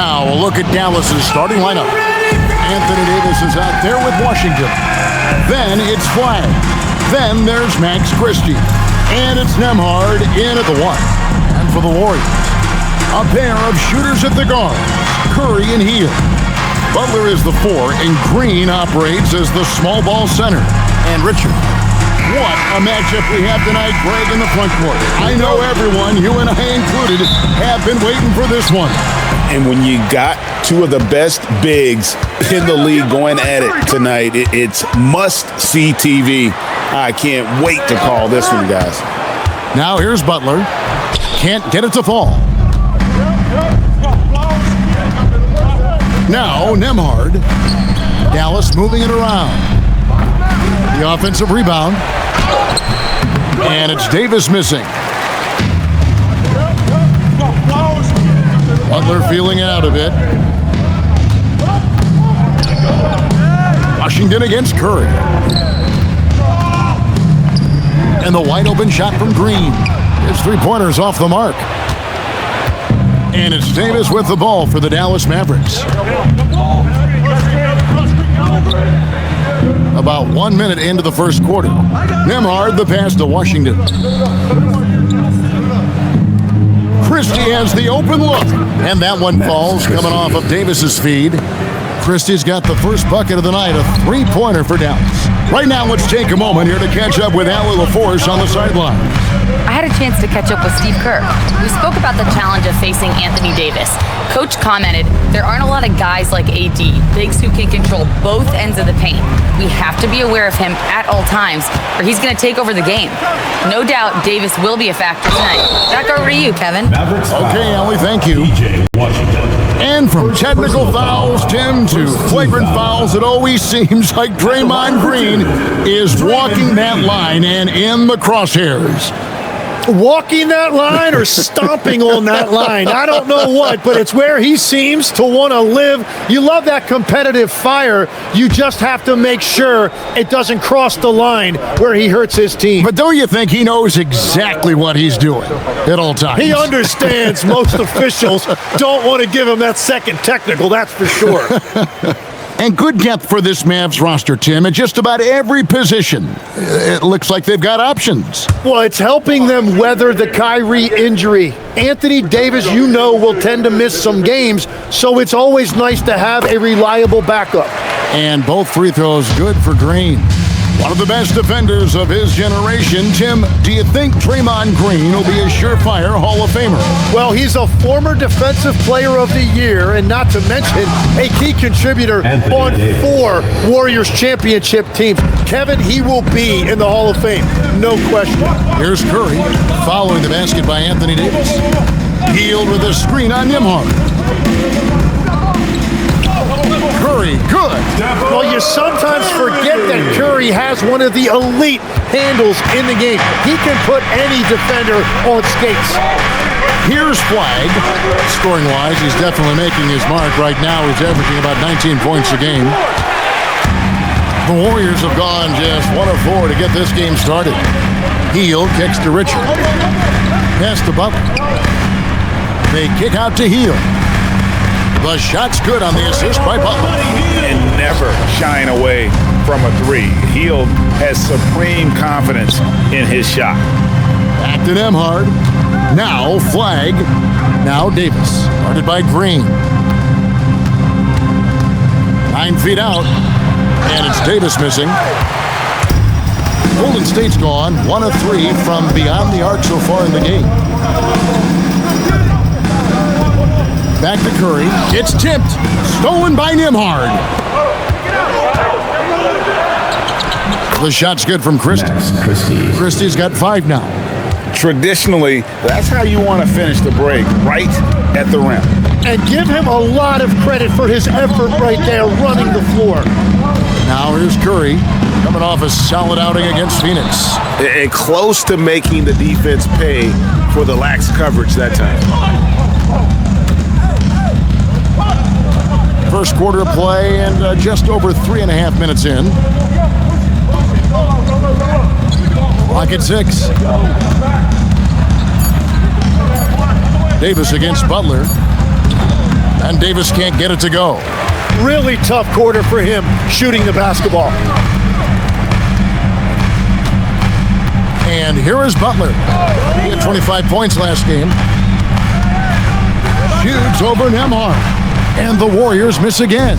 Now a look at Dallas's starting lineup. Anthony Davis is out there with Washington. Then it's Flag. Then there's Max Christie. And it's Nembhard in at the 1. And for the Warriors, a pair of shooters at the guard, Curry and Hield. Butler is the 4, and Green operates as the small ball center. And Richard, what a matchup we have tonight, Greg, in the front court. I know everyone, you and I included, have been waiting for this one. And when you got two of the best bigs in the league going at it tonight, it's must-see TV. I can't wait to call this one, guys. Now here's Butler. Can't get it to fall. Now Nembhard. Dallas moving it around. The offensive rebound. And it's Davis missing. Butler feeling it out a bit. Washington against Curry. And the wide open shot from Green. His 3-pointers off the mark. And it's Davis with the ball for the Dallas Mavericks. About 1 minute into the first quarter. Nembhard the pass to Washington. Christie has the open look. And that one falls coming off of Davis's feed. Christie's got the first bucket of the night, a 3-pointer for Dallas. Right now, let's take a moment here to catch up with Allie LaForce on the sideline. I had a chance to catch up with Steve Kerr. We spoke about the challenge of facing Anthony Davis. Coach commented, there aren't a lot of guys like AD, bigs who can control both ends of the paint. We have to be aware of him at all times, or he's going to take over the game. No doubt Davis will be a factor tonight. Back over to you, Kevin. Okay, Allie, thank you. And from technical fouls, Tim, to flagrant fouls, it always seems like Draymond Green is walking that line and in the crosshairs. Walking that line or stomping on that line. I don't know what, but it's where he seems to want to live. You love that competitive fire. You just have to make sure it doesn't cross the line where he hurts his team. But don't you think he knows exactly what he's doing at all times? He understands most officials don't want to give him that second technical, that's for sure. And good depth for this Mavs roster, Tim, at just about every position. It looks like they've got options. Well, it's helping them weather the Kyrie injury. Anthony Davis, you know, will tend to miss some games, so it's always nice to have a reliable backup. And both free throws good for Green. One of the best defenders of his generation. Tim, do you think Draymond Green will be a surefire Hall of Famer? Well, he's a former Defensive Player of the Year, and not to mention a key contributor on 4 Warriors championship teams. Kevin, he will be in the Hall of Fame, no question. Here's Curry following the basket by Anthony Davis. Hield with a screen on Nembhard. Curry, good. Well, you sometimes forget that Curry has one of the elite handles in the game. He can put any defender on skates. Here's Flag. Scoring-wise, he's definitely making his mark. Right now, he's averaging about 19 points a game. The Warriors have gone just 1 of 4 to get this game started. Hield kicks to Richard. Pass to Butler. They kick out to Hield. The shot's good on the assist by Butler. And never shying away from a 3. Hield has supreme confidence in his shot. Back to Nembhard. Now Flag. Now Davis. Guarded by Green. 9 feet out. And it's Davis missing. Golden State's gone 1 of 3 from beyond the arc so far in the game. Back to Curry. It's tipped. Stolen by Nembhard. The shot's good from Christie. Christie's got 5 now. Traditionally, that's how you want to finish the break, right at the rim. And give him a lot of credit for his effort right there running the floor. Now here's Curry coming off a solid outing against Phoenix. And close to making the defense pay for the lax coverage that time. First quarter of play and just over 3.5 minutes in. Clock at 6. Davis against Butler. And Davis can't get it to go. Really tough quarter for him shooting the basketball. And here is Butler. He had 25 points last game. Shoots over Nembhard. And the Warriors miss again.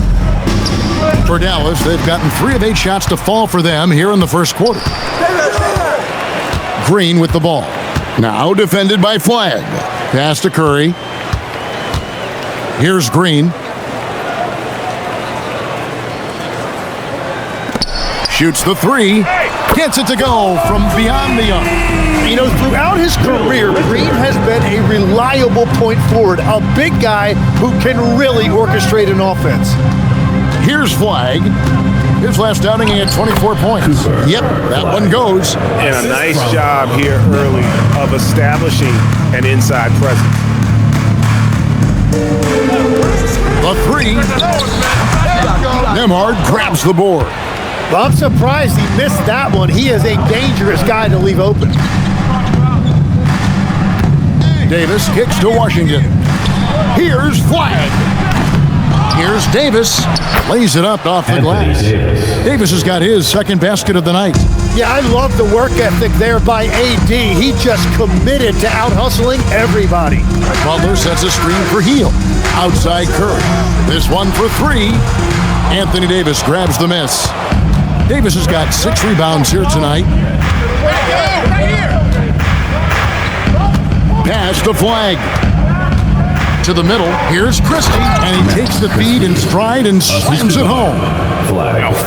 For Dallas, they've gotten 3 of 8 shots to fall for them here in the first quarter. Green with the ball. Now defended by Flagg. Pass to Curry. Here's Green. Shoots the 3. Gets it to go from beyond the arc. You know, throughout his career, Green has been a reliable point forward, a big guy who can really orchestrate an offense. Here's Flagg. His last outing, he had 24 points. Yep, that one goes. And a nice job here early of establishing an inside presence. The 3. Nembhard grabs the board. Well, I'm surprised he missed that one. He is a dangerous guy to leave open. Davis kicks to Washington. Here's Flagg. Here's Davis. Lays it up off the glass. Davis has got his second basket of the night. Yeah, I love the work ethic there by AD. He just committed to out-hustling everybody. Butler sets a screen for Hield. Outside Curry. This one for 3. Anthony Davis grabs the miss. Davis has got 6 rebounds here tonight. Pass to Flagg. To the middle. Here's Christie. And he takes the feed in stride and slams it home.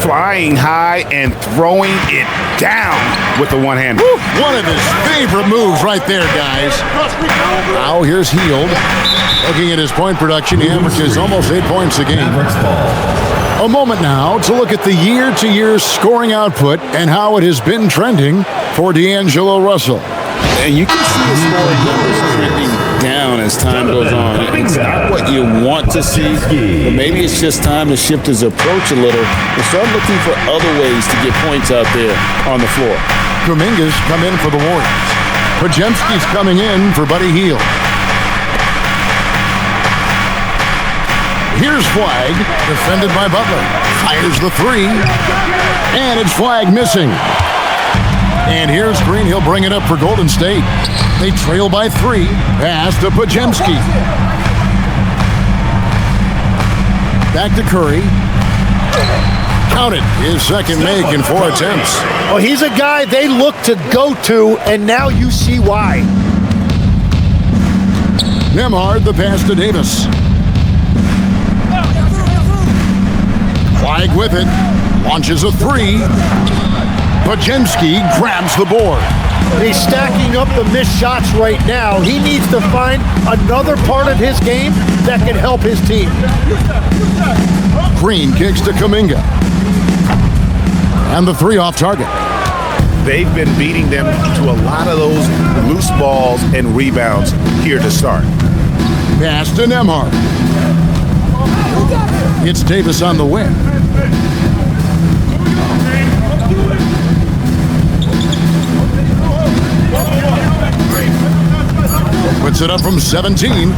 Flying high and throwing it down with the one-hander. One of his favorite moves right there, guys. Now here's Hield. Looking at his point production, he averages almost 8 points a game. A moment now to look at the year-to-year scoring output and how it has been trending for D'Angelo Russell. And you can see the scoring numbers trending down as time goes on. It's not what you want to see, but maybe it's just time to shift his approach a little and start looking for other ways to get points out there on the floor. Kuminga's come in for the Warriors. Podziemski's coming in for Buddy Hield. Here's Flagg, defended by Butler. Fires the 3, and it's Flagg missing. And here's Green. He'll bring it up for Golden State. They trail by 3. Pass to Podziemski. Back to Curry. Counted. His second make in 4 attempts. Well, he's a guy they look to go to, and now you see why. Nembhard, the pass to Davis. Flagg with it. Launches a 3. Podziemski grabs the board. He's stacking up the missed shots right now. He needs to find another part of his game that can help his team. Green kicks to Kuminga. And the 3 off target. They've been beating them to a lot of those loose balls and rebounds here to start. Pass to Nembhard. It's Davis on the wing. Puts it up from 17.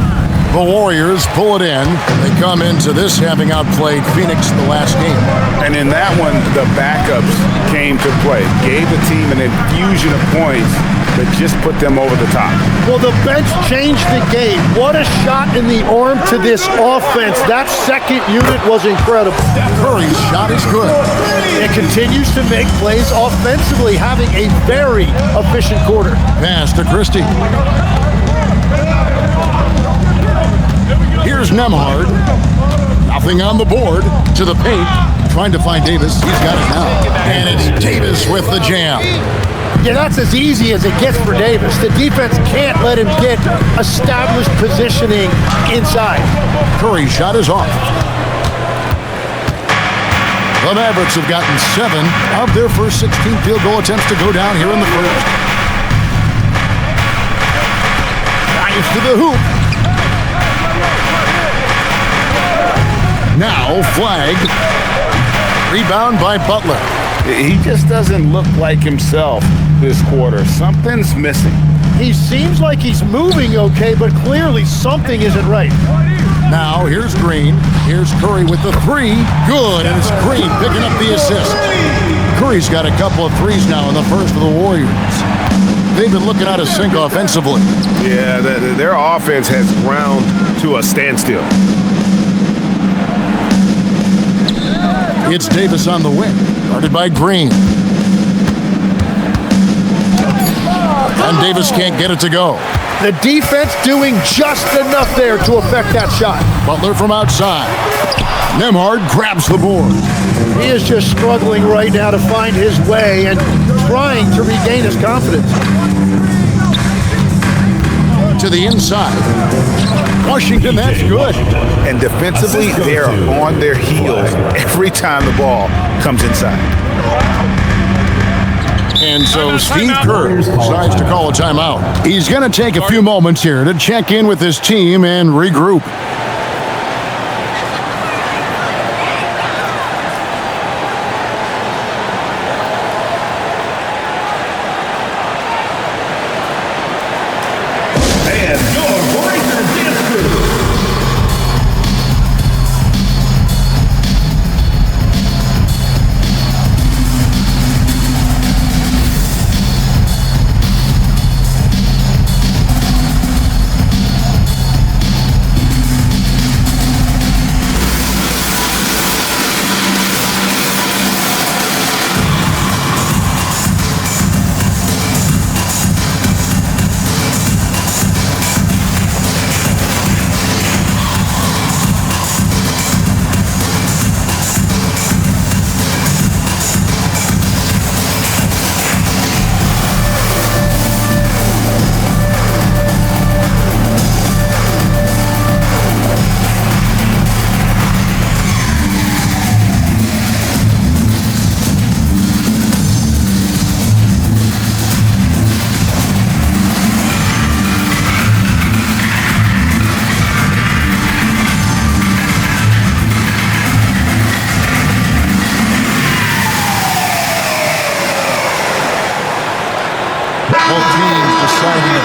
The Warriors pull it in. They come into this having outplayed Phoenix the last game. And in that one, the backups came to play. Gave the team an infusion of points that just put them over the top. Well, the bench changed the game. What a shot in the arm to this offense. That second unit was incredible. Curry's shot is good. It continues to make plays offensively, having a very efficient quarter. Pass to Christie. Here's Nembhard. Nothing on the board. To the paint. Trying to find Davis. He's got it now. And it's Davis with the jam. Yeah, that's as easy as it gets for Davis. The defense can't let him get established positioning inside. Curry's shot is off. The Mavericks have gotten 7 of their first 16 field goal attempts to go down here in the first. Drives to the hoop. Now Flagg. Rebound by Butler. He just doesn't look like himself this quarter. Something's missing. He seems like he's moving okay, but clearly something isn't right. Now, here's Green. Here's Curry with the three. Good, and it's Green picking up the assist. Curry's got a couple of threes now in the first of the Warriors. They've been looking out of sync offensively. Yeah, their offense has ground to a standstill. It's Davis on the wing, guarded by Green. And Davis can't get it to go. The defense doing just enough there to affect that shot. Butler from outside. Nembhard grabs the board. He is just struggling right now to find his way and trying to regain his confidence. To the inside. Washington, that's good. And defensively, they are on their heels every time the ball comes inside. And so Steve Kerr decides to call a timeout. He's going to take a few moments here to check in with his team and regroup.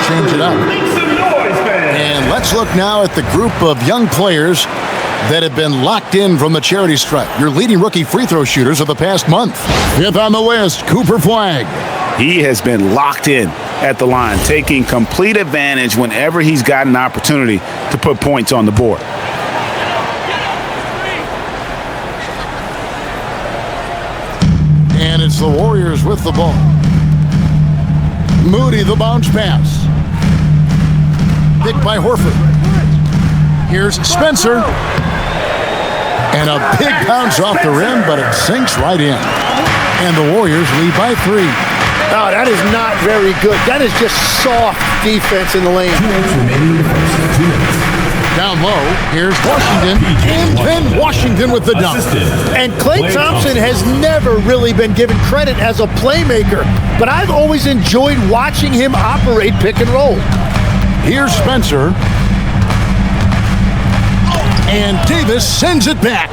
Change it up. And let's look now at the group of young players that have been locked in from the charity stripe. Your leading rookie free throw shooters of the past month. Fifth on the list, Cooper Flagg. He has been locked in at the line, taking complete advantage whenever he's got an opportunity to put points on the board. And it's the Warriors with the ball. Moody, the bounce pass. Picked by Horford. Here's Spencer. And a big bounce off the rim, but it sinks right in. And the Warriors lead by 3. Oh, that is not very good. That is just soft defense in the lane. 2 minutes remaining in the first. 2 minutes. Down low, here's Washington. And then Washington with the dunk. And Klay Thompson has never really been given credit as a playmaker, but I've always enjoyed watching him operate pick and roll. Here's Spencer. And Davis sends it back.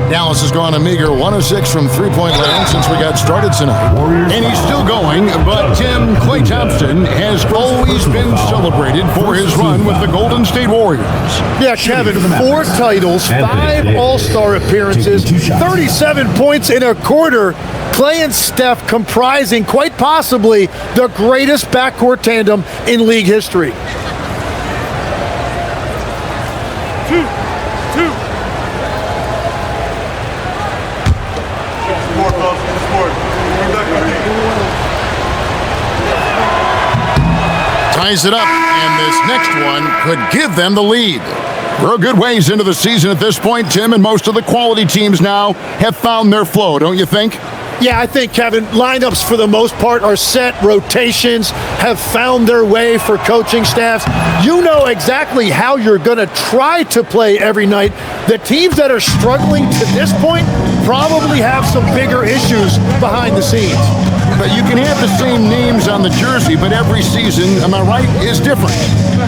Dallas has gone a meager 1 of 6 from three-point land since we got started tonight. And he's still going, but Tim, Klay Thompson has always been celebrated for his run with the Golden State Warriors. Yeah, Kevin, 4 titles, 5 All-Star appearances, 37 points in a quarter. Klay and Steph comprising quite possibly the greatest backcourt tandem in league history. Ties it up, and this next one could give them the lead. We're a good ways into the season at this point, Tim, and most of the quality teams now have found their flow, don't you think? Yeah, I think, Kevin, lineups for the most part are set. Rotations have found their way for coaching staffs. You know exactly how you're going to try to play every night. The teams that are struggling to this point probably have some bigger issues behind the scenes. But you can have the same names on the jersey, but every season, am I right, is different.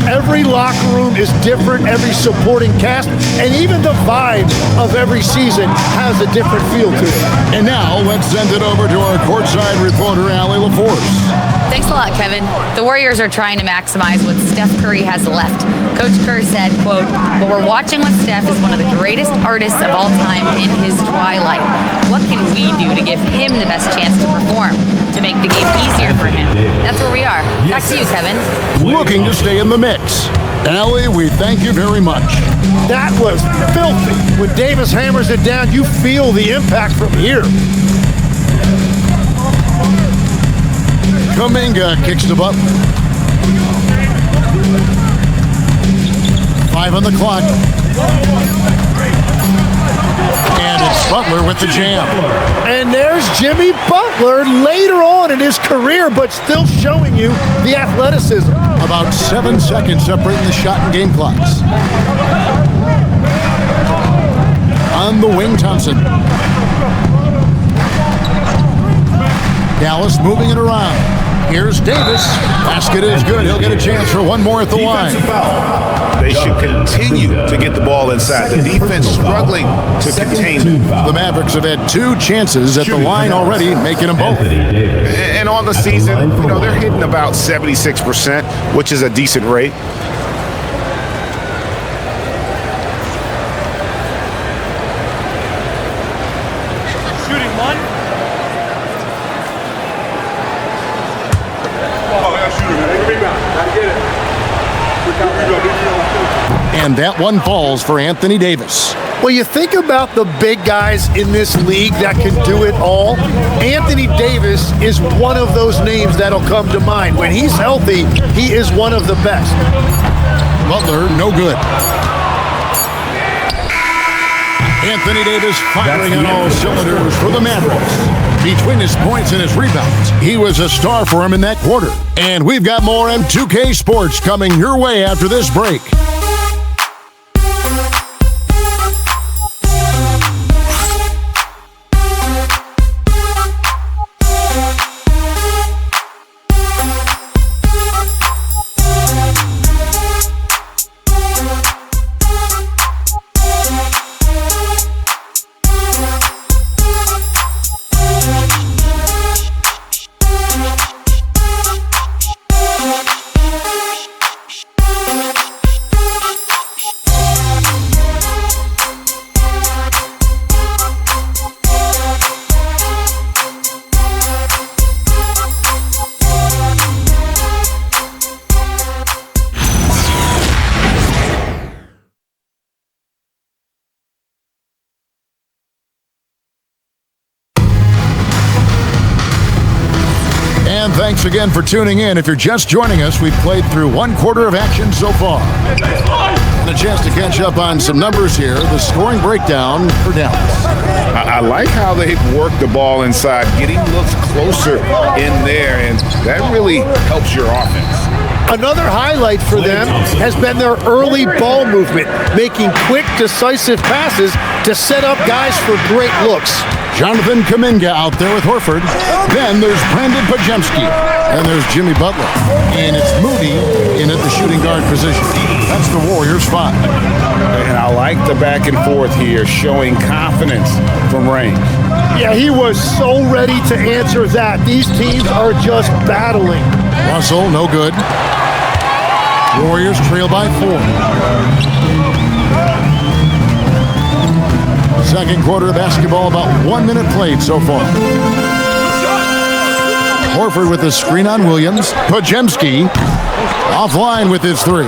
Every locker room is different, every supporting cast, and even the vibe of every season has a different feel to it. And now, let's send it over to our courtside reporter, Allie LaForce. Thanks a lot, Kevin. The Warriors are trying to maximize what Steph Curry has left. Coach Kerr said, quote, "What we're watching with Steph is one of the greatest artists of all time in his twilight. What can we do to give him the best chance to perform, to make the game easier for him?" That's where we are. Back to you, Kevin. Looking to stay in the mix. Allie, we thank you very much. That was filthy. When Davis hammers it down, you feel the impact from here. Kuminga kicks the butt. 5 on the clock. And it's Butler with the jam. And there's Jimmy Butler later on in his career, but still showing you the athleticism. About 7 seconds separating the shot and game clocks. On the wing, Thompson. Dallas moving it around. Here's Davis. Basket is good. He'll get a chance for one more at the line. They should continue to get the ball inside. The defense struggling to contain them. The Mavericks have had 2 chances at the line already, making them both. And on the season, they're hitting about 76%, which is a decent rate. And that one falls for Anthony Davis. Well, you think about the big guys in this league that can do it all. Anthony Davis is one of those names that'll come to mind. When he's healthy, he is one of the best. Butler, no good. Anthony Davis firing on all cylinders for the Mavericks. Between his points and his rebounds, he was a star for him in that quarter. And we've got more M2K Sports coming your way after this break. And thanks again for tuning in. If you're just joining us, we've played through 1 quarter of action so far. And a chance to catch up on some numbers here. The scoring breakdown for Dallas. I like how they've worked the ball inside, getting looks closer in there, and that really helps your offense. Another highlight for them has been their early ball movement, making quick, decisive passes to set up guys for great looks. Jonathan Kuminga out there with Horford. Then there's Brandon Pajemski. And there's Jimmy Butler. And it's Moody in at the shooting guard position. That's the Warriors' 5. And I like the back and forth here, showing confidence from range. Yeah, he was so ready to answer that. These teams are just battling. Russell, no good. Warriors trail by 4. Second quarter of basketball, about 1 minute played so far. Horford with the screen on Williams. Pajemski offline with his 3.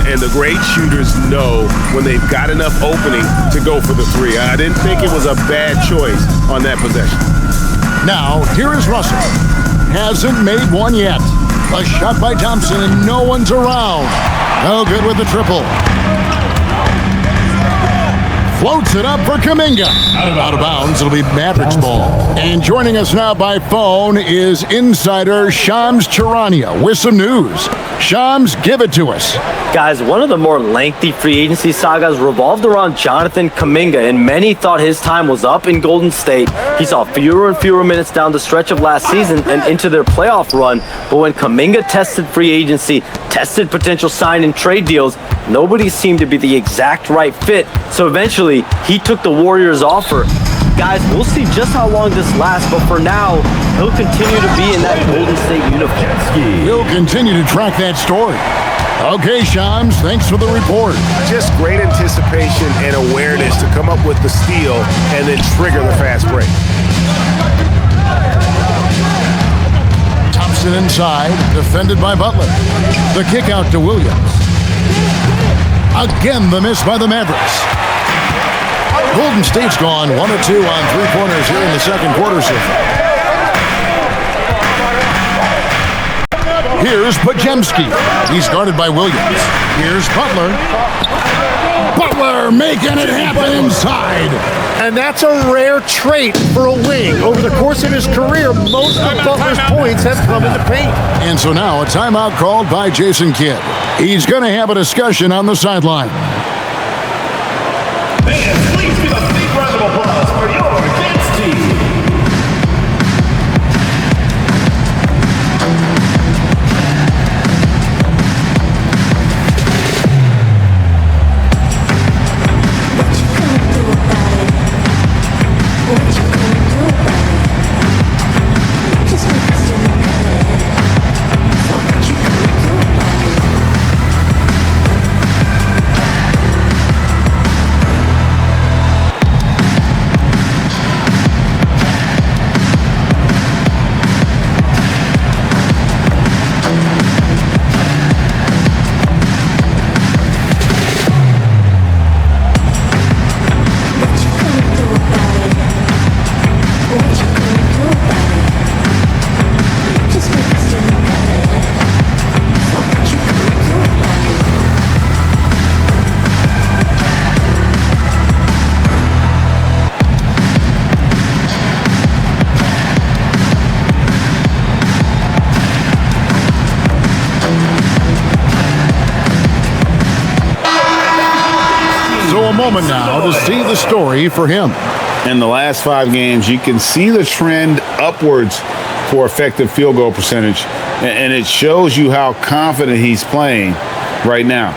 And the great shooters know when they've got enough opening to go for the 3. I didn't think it was a bad choice on that possession. Now, here is Russell. Hasn't made one yet. A shot by Thompson, and no one's around. No good with the triple. Floats it up for Kuminga. Out of bounds. It'll be Mavericks ball. And joining us now by phone is insider Shams Charania with some news. Shams, give it to us. Guys, one of the more lengthy free agency sagas revolved around Jonathan Kuminga, and many thought his time was up in Golden State. He saw fewer and fewer minutes down the stretch of last season and into their playoff run. But when Kuminga tested free agency, tested potential sign and trade deals, nobody seemed to be the exact right fit. So eventually, he took the Warriors' offer. Guys, we'll see just how long this lasts, but for now, he'll continue to be in that Golden State uniform. We'll continue to track that story. Okay, Shams, thanks for the report. Just great anticipation and awareness to come up with the steal and then trigger the fast break. Thompson inside, defended by Butler. The kick out to Williams. Again, the miss by the Mavericks. Golden State's gone 1 of 2 on three-pointers here in the second quarter so far. Here's Pajemski. He's guarded by Williams. Here's Butler. Butler making it happen inside. And that's a rare trait for a wing. Over the course of his career, most of Butler's points have come in the paint. And so now a timeout called by Jason Kidd. He's going to have a discussion on the sideline. Fans, please give a big round of applause for your Kids team. Moment now to see the story for him. In the last 5 games, you can see the trend upwards for effective field goal percentage, and it shows you how confident he's playing right now.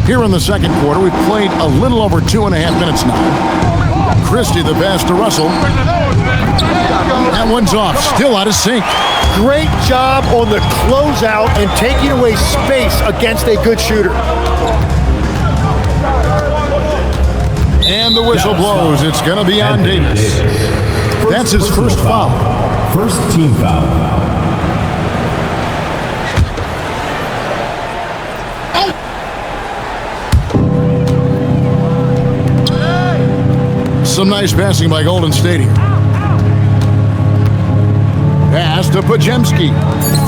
Here in the second quarter, we've played a little over 2.5 minutes now. Christie the pass to Russell. That one's off, still out of sync. Great job on the closeout and taking away space against a good shooter. And the whistle blows. It's going to be on Davis. That's his first foul. First team foul. Some nice passing by Golden State here. Pass to Pajemski.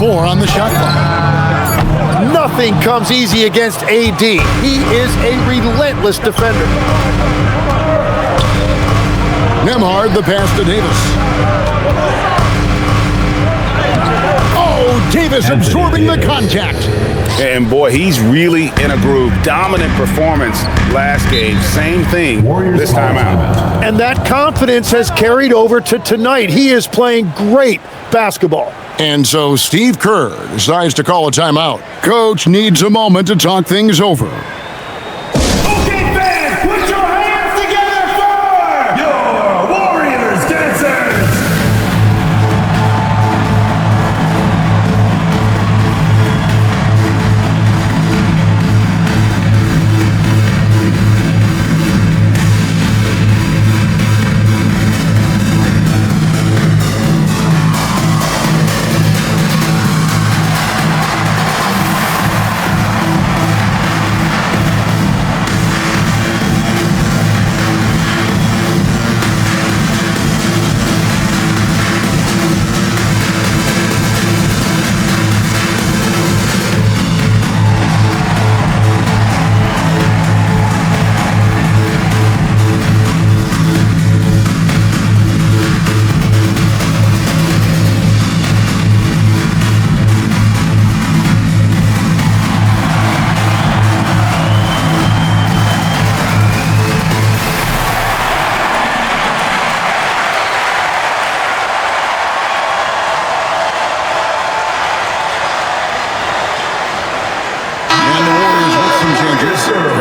4 on the shot clock. Nothing comes easy against AD. He is a relentless defender. Nembhard the pass to Davis. Oh, Davis absorbing the contact. And boy, he's really in a groove. Dominant performance last game. Same thing this time out. And that confidence has carried over to tonight. He is playing great basketball. And so Steve Kerr decides to call a timeout. Coach needs a moment to talk things over. Okay, fans, put your hands together for your Warriors dancers.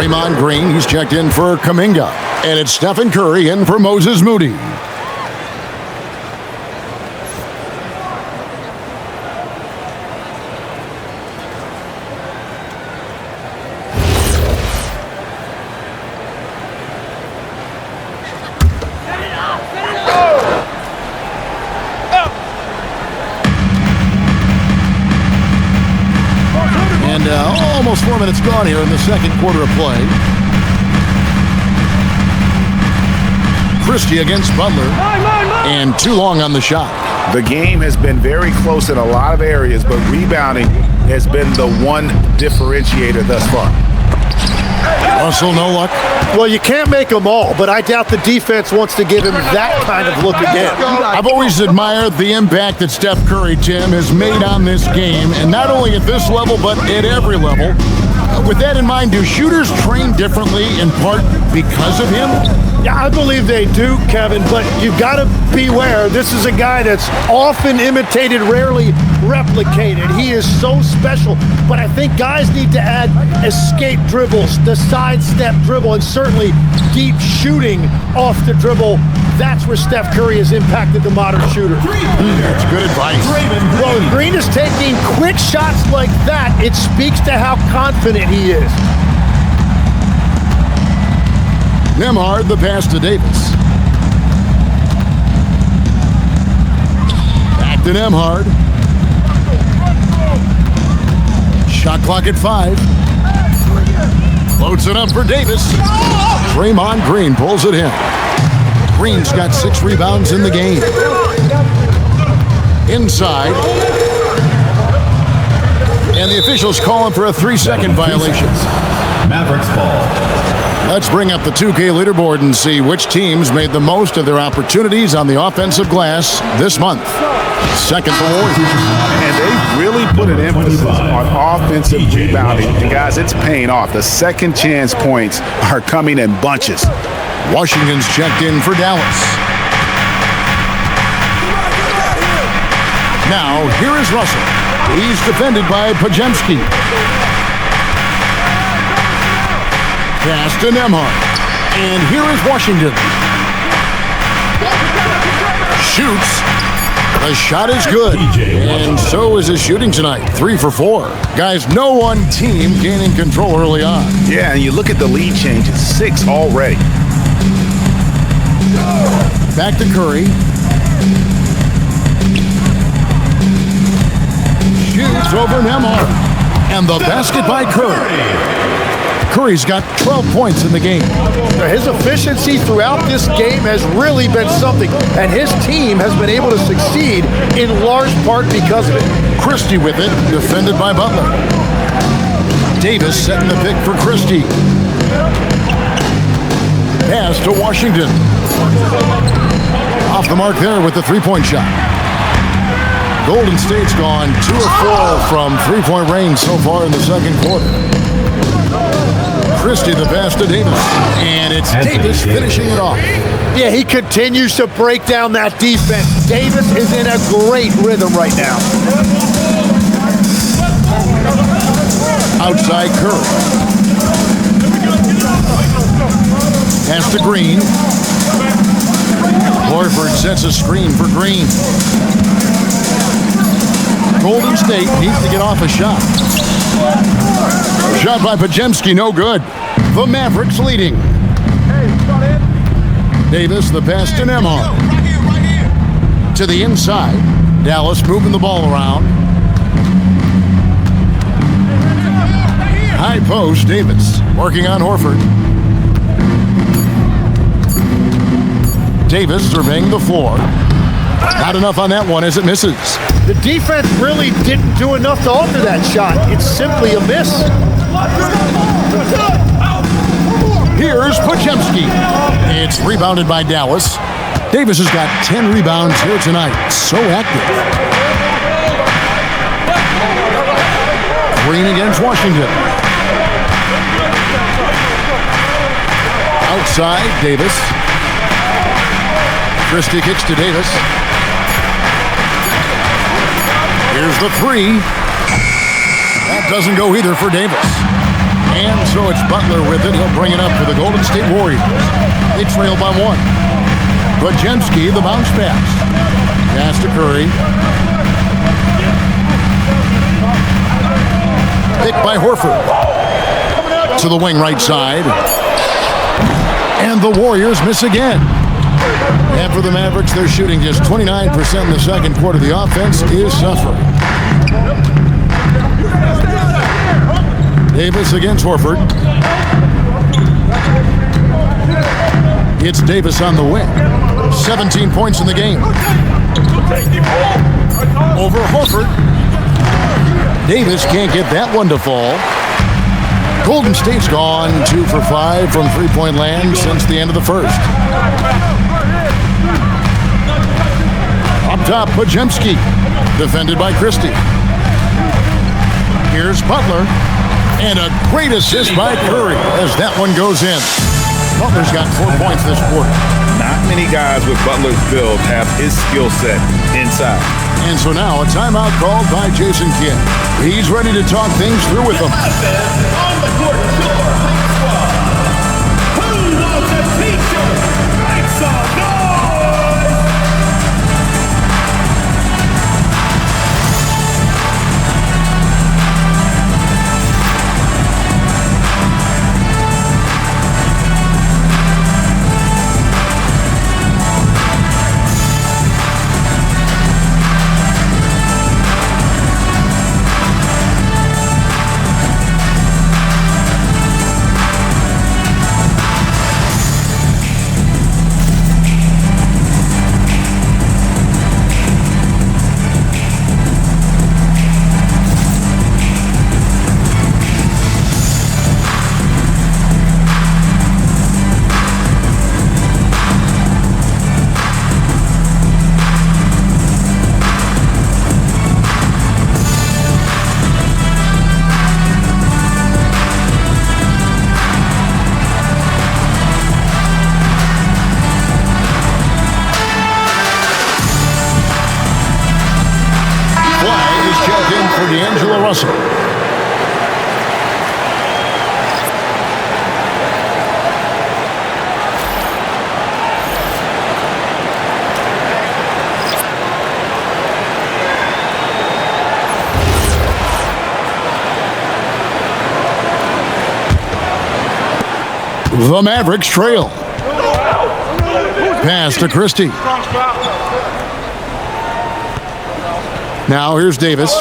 Draymond Green, he's checked in for Kuminga. And it's Stephen Curry in for Moses Moody. And almost 4 minutes gone here in the second quarter of play. Christie against Butler. And too long on the shot. The game has been very close in a lot of areas, but rebounding has been the one differentiator thus far. Russell, no luck. Well, you can't make them all, but I doubt the defense wants to give him that kind of look again. I've always admired the impact that Steph Curry, Tim, has made on this game, and not only at this level, but at every level. With that in mind, do shooters train differently in part because of him? Yeah, I believe they do, Kevin, but you've got to beware. This is a guy that's often imitated, rarely replicated. He is so special, but I think guys need to add escape dribbles, the sidestep dribble, and certainly deep shooting off the dribble. That's where Steph Curry has impacted the modern shooter. That's good advice. Well, if Green is taking quick shots like that, it speaks to how confident he is. Nembhard, the pass to Davis. Back to Nembhard. Shot clock at 5. Floats it up for Davis. Draymond Green pulls it in. Green's got 6 rebounds in the game. Inside. And the officials calling for a 3-second violation. Mavericks ball. Let's bring up the 2K leaderboard and see which teams made the most of their opportunities on the offensive glass this month. Second for Warriors. And they really put an emphasis on offensive rebounding. And guys, it's paying off. The second chance points are coming in bunches. Washington's checked in for Dallas. Now, here is Russell. He's defended by Podziemski. Pass to Nembhard. And here is Washington. Shoots. The shot is good. And so is his shooting tonight. 3 for 4. Guys, no one team gaining control early on. Yeah, and you look at the lead change. It's 6 already. Back to Curry. Shoots over Nembhard. And the basket by Curry. Curry's got 12 points in the game. His efficiency throughout this game has really been something, and his team has been able to succeed in large part because of it. Christie with it, defended by Butler. Davis setting the pick for Christie. Pass to Washington. Off the mark there with the three-point shot. Golden State's gone 2 of 4 from three-point range so far in the second quarter. Christie the pass to Davis. And it's Davis finishing it off. Yeah, he continues to break down that defense. Davis is in a great rhythm right now. Outside Curry. Pass to Green. Horford sets a screen for Green. Golden State needs to get off a shot. Shot by Podziemski, no good. The Mavericks leading. Davis, the pass to Nembhard. To the inside. Dallas moving the ball around. High post, Davis working on Horford. Davis surveying the floor. Not enough on that one as it misses. The defense really didn't do enough to alter that shot. It's simply a miss. Here's Podziemski. It's rebounded by Dallas. Davis has got 10 rebounds here tonight. So active. Green against Washington. Outside, Davis. Christie kicks to Davis. Here's the 3. That doesn't go either for Davis. And so it's Butler with it. He'll bring it up for the Golden State Warriors. They trail by 1. Podziemski, the bounce pass. Pass to Curry. Picked by Horford. To the wing right side. And the Warriors miss again. And for the Mavericks, they're shooting just 29% in the second quarter. The offense is suffering. Davis against Horford. It's Davis on the wing. 17 points in the game. Over Horford. Davis can't get that one to fall. Golden State's gone 2 for 5 from three-point land since the end of the first. Up top, Podziemski, defended by Christie. Here's Butler, and a great assist by Curry as that one goes in. Butler's got 4 points this quarter. Not many guys with Butler's build have his skill set inside. And so now a timeout called by Jason Kidd. He's ready to talk things through with them. On the court, who wants a t-shirt? Make some noise! The Mavericks trail. Pass to Christie. Now here's Davis.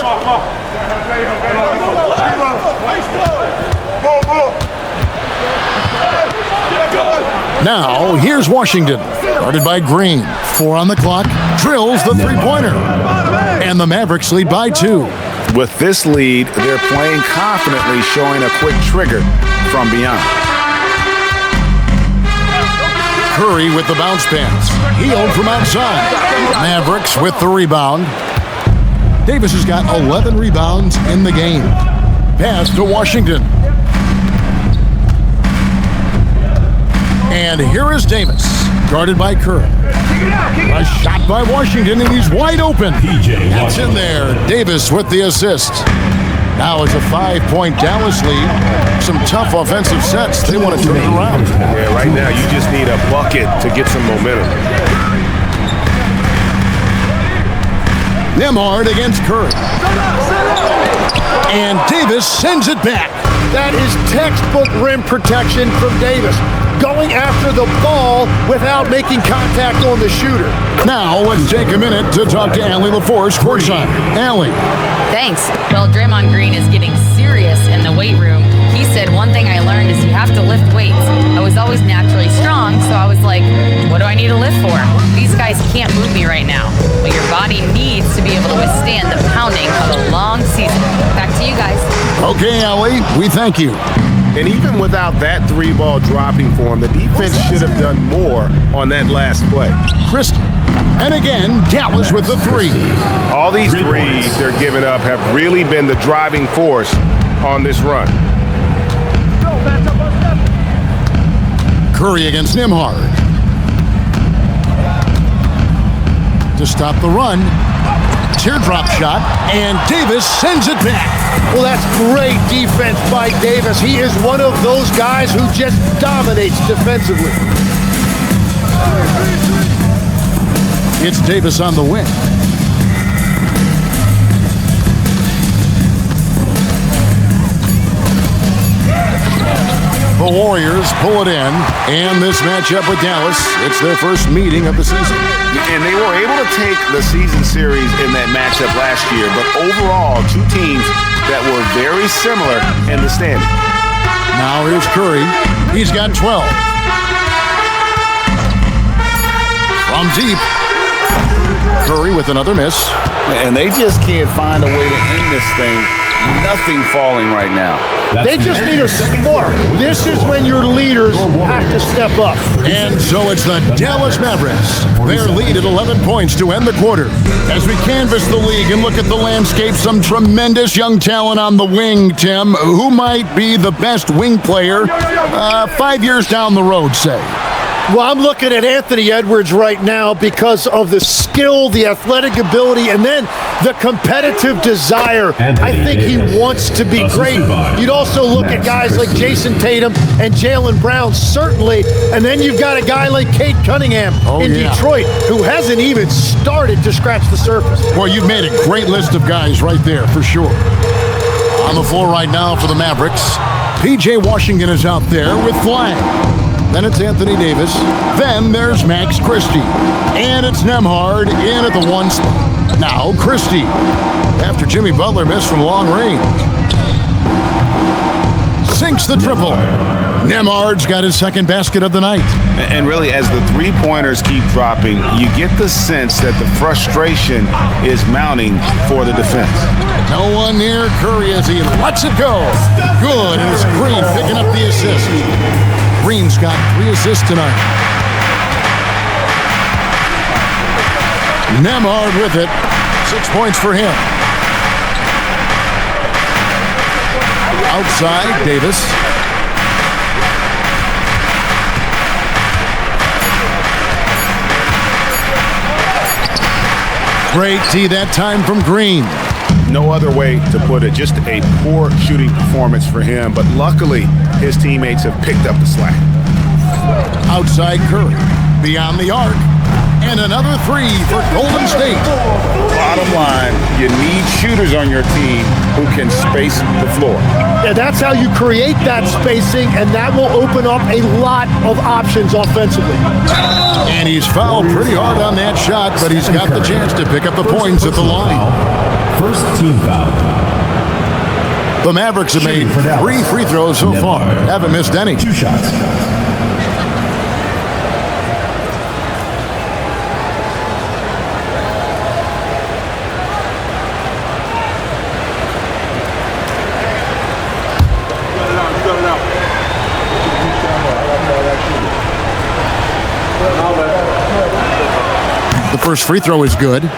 Now here's Washington. Guarded by Green. 4 on the clock. Drills the three-pointer. And the Mavericks lead by 2. With this lead, they're playing confidently, showing a quick trigger from beyond. Curry with the bounce pass. Healed from outside. Mavericks with the rebound. Davis has got 11 rebounds in the game. Pass to Washington. And here is Davis, guarded by Curry. A shot by Washington, and he's wide open. That's in there. Davis with the assist. Now it's a 5-point Dallas lead. Some tough offensive sets. They want to turn it around. Yeah, right now you just need a bucket to get some momentum. Nembhard against Curry. And Davis sends it back. That is textbook rim protection from Davis. Going after the ball without making contact on the shooter. Now let's take a minute to talk to Allie LaForce courtside. Allie. Thanks. Well, Draymond Green is getting serious in the weight room. He said one thing I learned is you have to lift weights. I was always naturally strong, so I was like, what do I need to lift for? These guys can't move me right now. But your body needs to be able to withstand the pounding of a long season. Back to you guys. Okay, Allie, we thank you. And even without that 3-ball dropping for him, the defense should have done more on that last play. Christie. And again, Dallas with the 3. All these threes they're giving up have really been the driving force on this run. Curry against Nembhard. To stop the run. Teardrop shot, and Davis sends it back. Well, that's great defense by Davis. He is one of those guys who just dominates defensively. It's Davis on the wing. The Warriors pull it in, and this matchup with Dallas, it's their first meeting of the season. And they were able to take the season series in that matchup last year, but overall, two teams that were very similar in the standing. Now here's Curry. He's got 12. From deep. Curry with another miss. And they just can't find a way to end this thing. Nothing falling right now. They just need a spark. This is when your leaders have to step up. And so it's the Dallas Mavericks. Their lead at 11 points to end the quarter. As we canvass the league and look at the landscape, some tremendous young talent on the wing, Tim. Who might be the best wing player 5 years down the road, say? Well, I'm looking at Anthony Edwards right now because of the skill, the athletic ability, and then the competitive desire. I think he wants to be great. You'd also look at guys like Jason Tatum and Jaylen Brown, certainly. And then you've got a guy like Cade Cunningham in Detroit, who hasn't even started to scratch the surface. Well, you've made a great list of guys right there, for sure. On the floor right now for the Mavericks, P.J. Washington is out there with Flag. Then it's Anthony Davis. Then there's Max Christie. And it's Nembhard in at the 1 spot. Now Christie, after Jimmy Butler missed from long range. Sinks the triple. Nembhard's got his second basket of the night. And really, as the three-pointers keep dropping, you get the sense that the frustration is mounting for the defense. No one near Curry as he lets it go. Good, and it's Green picking up the assist. Green's got 3 assists tonight. Nembhard with it. 6 points for him. Outside, Davis. Great tee that time from Green. No other way to put it. Just a poor shooting performance for him. But luckily, his teammates have picked up the slack. Outside Curry. Beyond the arc. And another 3 for Golden State. Bottom line, you need shooters on your team who can space the floor. Yeah, that's how you create that spacing, and that will open up a lot of options offensively. And he's fouled pretty hard on that shot, but he's got the chance to pick up the points at the line. First team foul. The Mavericks have made 3 free throws so far. Haven't missed any. 2 shots. The first free throw is good.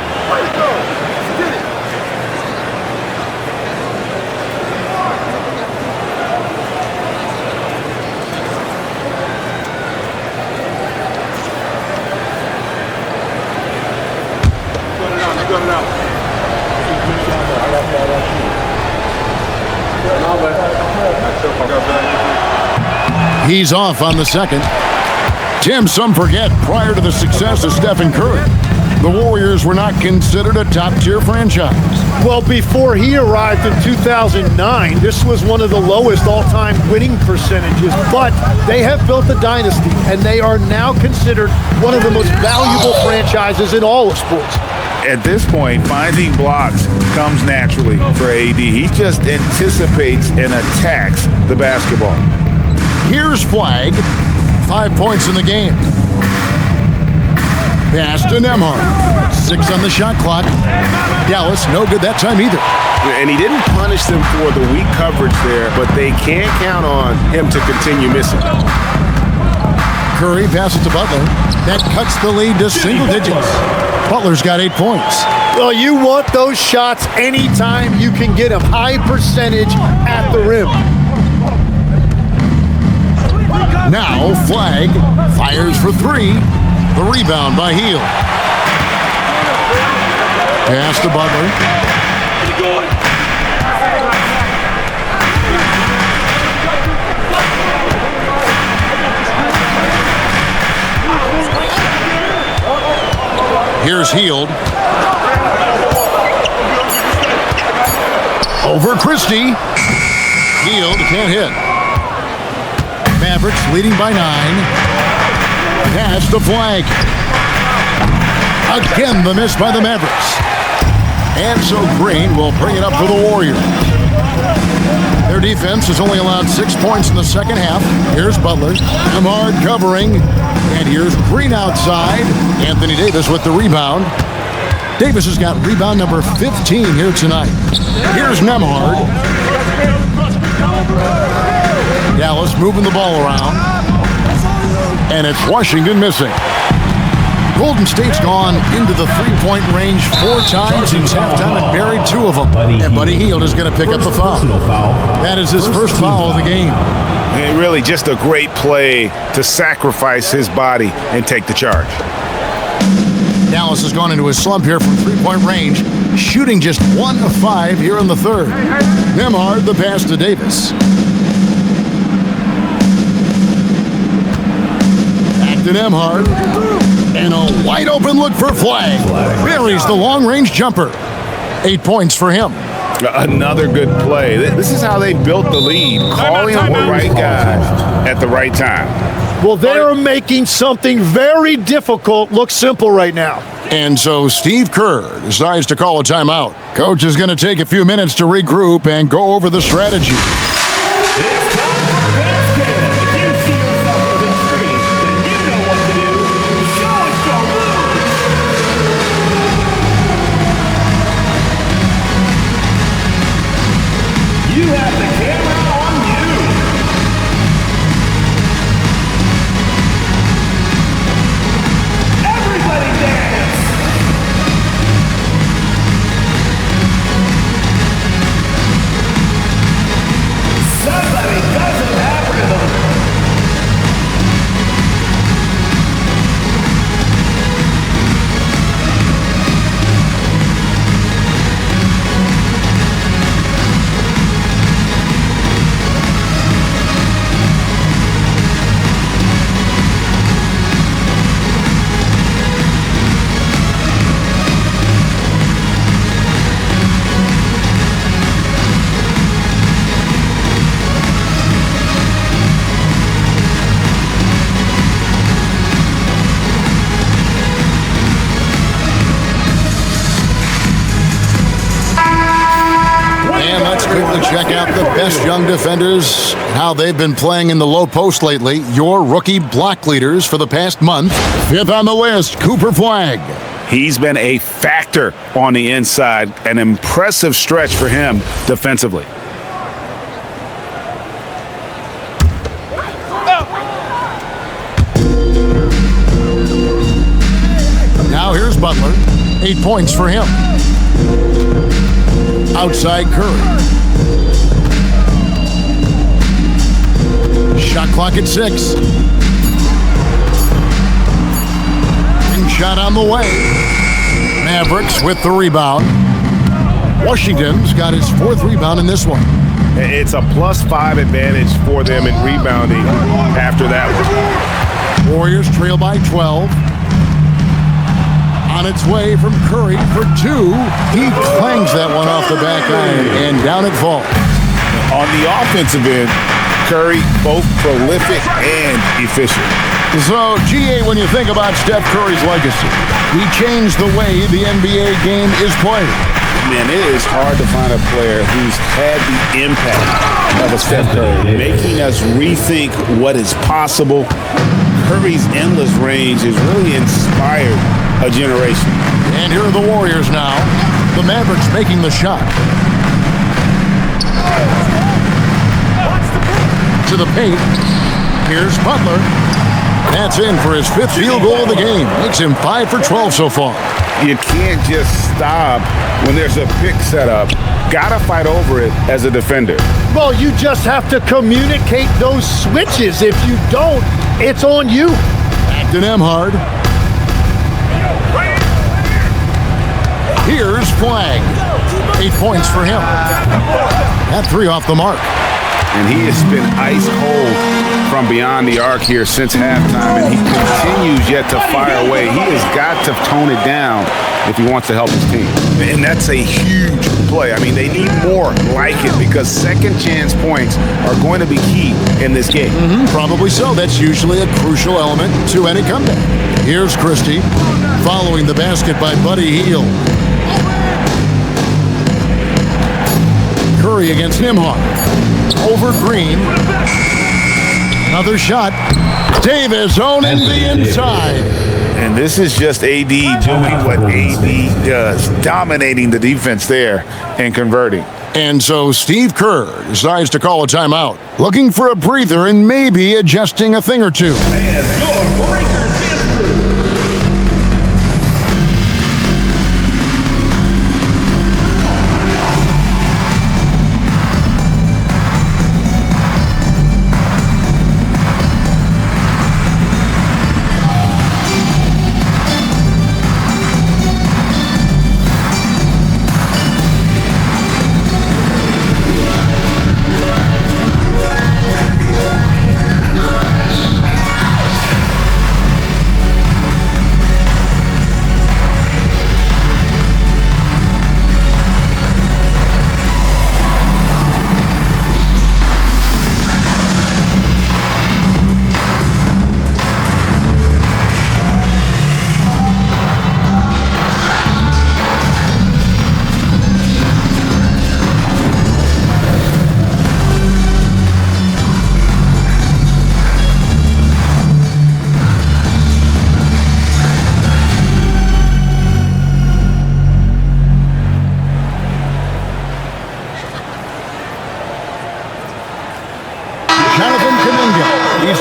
He's off on the second. Tim, some forget, prior to the success of Stephen Curry, the Warriors were not considered a top-tier franchise. Well, before he arrived in 2009, this was one of the lowest all-time winning percentages, but they have built a dynasty, and they are now considered one of the most valuable franchises in all of sports. At this point, finding blocks comes naturally for AD. He just anticipates and attacks the basketball. Here's Flag. 5 points in the game. Pass to Nembhard. 6 on the shot clock. Dallas, no good that time either. And he didn't punish them for the weak coverage there, but they can't count on him to continue missing. Curry passes to Butler. That cuts the lead to single digits. Butler's got 8 points. Well, you want those shots anytime you can get them. High percentage at the rim. Now Flag fires for 3. The rebound by Hield. Pass to Butler. Here's Heald. Over Christie. Heald can't hit. Mavericks leading by 9. Pass to Flag. Again, the miss by the Mavericks. And so Green will bring it up for the Warriors. Their defense has only allowed 6 points in the second half. Here's Butler. Lamar covering. And here's Green outside. Anthony Davis with the rebound. Davis has got rebound number 15 here tonight. Here's Nemhard. Dallas moving the ball around. And it's Washington missing. Golden State's gone into the three-point range 4 times since halftime and buried 2 of them. And Buddy Hield is going to pick up the foul. That is his first foul of the game. And really just a great play to sacrifice his body and take the charge. Dallas has gone into a slump here from three-point range, shooting just 1 of 5 here in the third. Nemhard, the pass to Davis. Back to Nemhard. And a wide-open look for Flag. Buries the long-range jumper. 8 points for him. Another good play. This is how they built the lead, calling on the right guys at the right time. Well, they're making something very difficult look simple right now. And so Steve Kerr decides to call a timeout. Coach is going to take a few minutes to regroup and go over the strategy. It's time for basket. If you see yourself within screen, then you know what to do. Show us your moves. You have the camera on you. Everybody dance. Somebody doesn't have rhythm. And let's quickly check out the best young defenders, how they've been playing in the low post lately. Your rookie block leaders for the past month. 5th on the list, Cooper Flag. He's been a factor on the inside, an impressive stretch for him defensively. Now here's Butler. 8 points for him. Outside Curry. Shot clock at 6. And shot on the way. Mavericks with the rebound. Washington's got his 4th rebound in this one. It's a +5 advantage for them in rebounding after that one. Warriors trail by 12. On its way from Curry for 2. He clangs that one off the back iron, and down it falls. On the offensive end, Curry both prolific and efficient. So, GA, when you think about Steph Curry's legacy, he changed the way the NBA game is played. Man, it is hard to find a player who's had the impact of a Steph Curry, making us rethink what is possible. Curry's endless range has really inspired a generation. And here are the Warriors now. The Mavericks making the shot. To the paint. Here's Butler. That's in for his 5th field goal of the game. Makes him 5 for 12 so far. You can't just stop when there's a pick set up. Gotta fight over it as a defender. Well, you just have to communicate those switches. If you don't, it's on you. Back to Nemhard. Here's flag. 8 points for him. That 3 off the mark. And he has been ice cold from beyond the arc here since halftime, and he continues yet to fire away. He has got to tone it down if he wants to help his team. And that's a huge play. I mean, they need more like it because second chance points are going to be key in this game. Probably so. That's usually a crucial element to any comeback. Here's Christie following the basket by Buddy Hield. Curry against Nembhard. Over Green. Another shot. Davis owning the inside. And this is just AD doing what AD does, dominating the defense there and converting. And so Steve Kerr decides to call a timeout, looking for a breather and maybe adjusting a thing or two. And your breakers in through.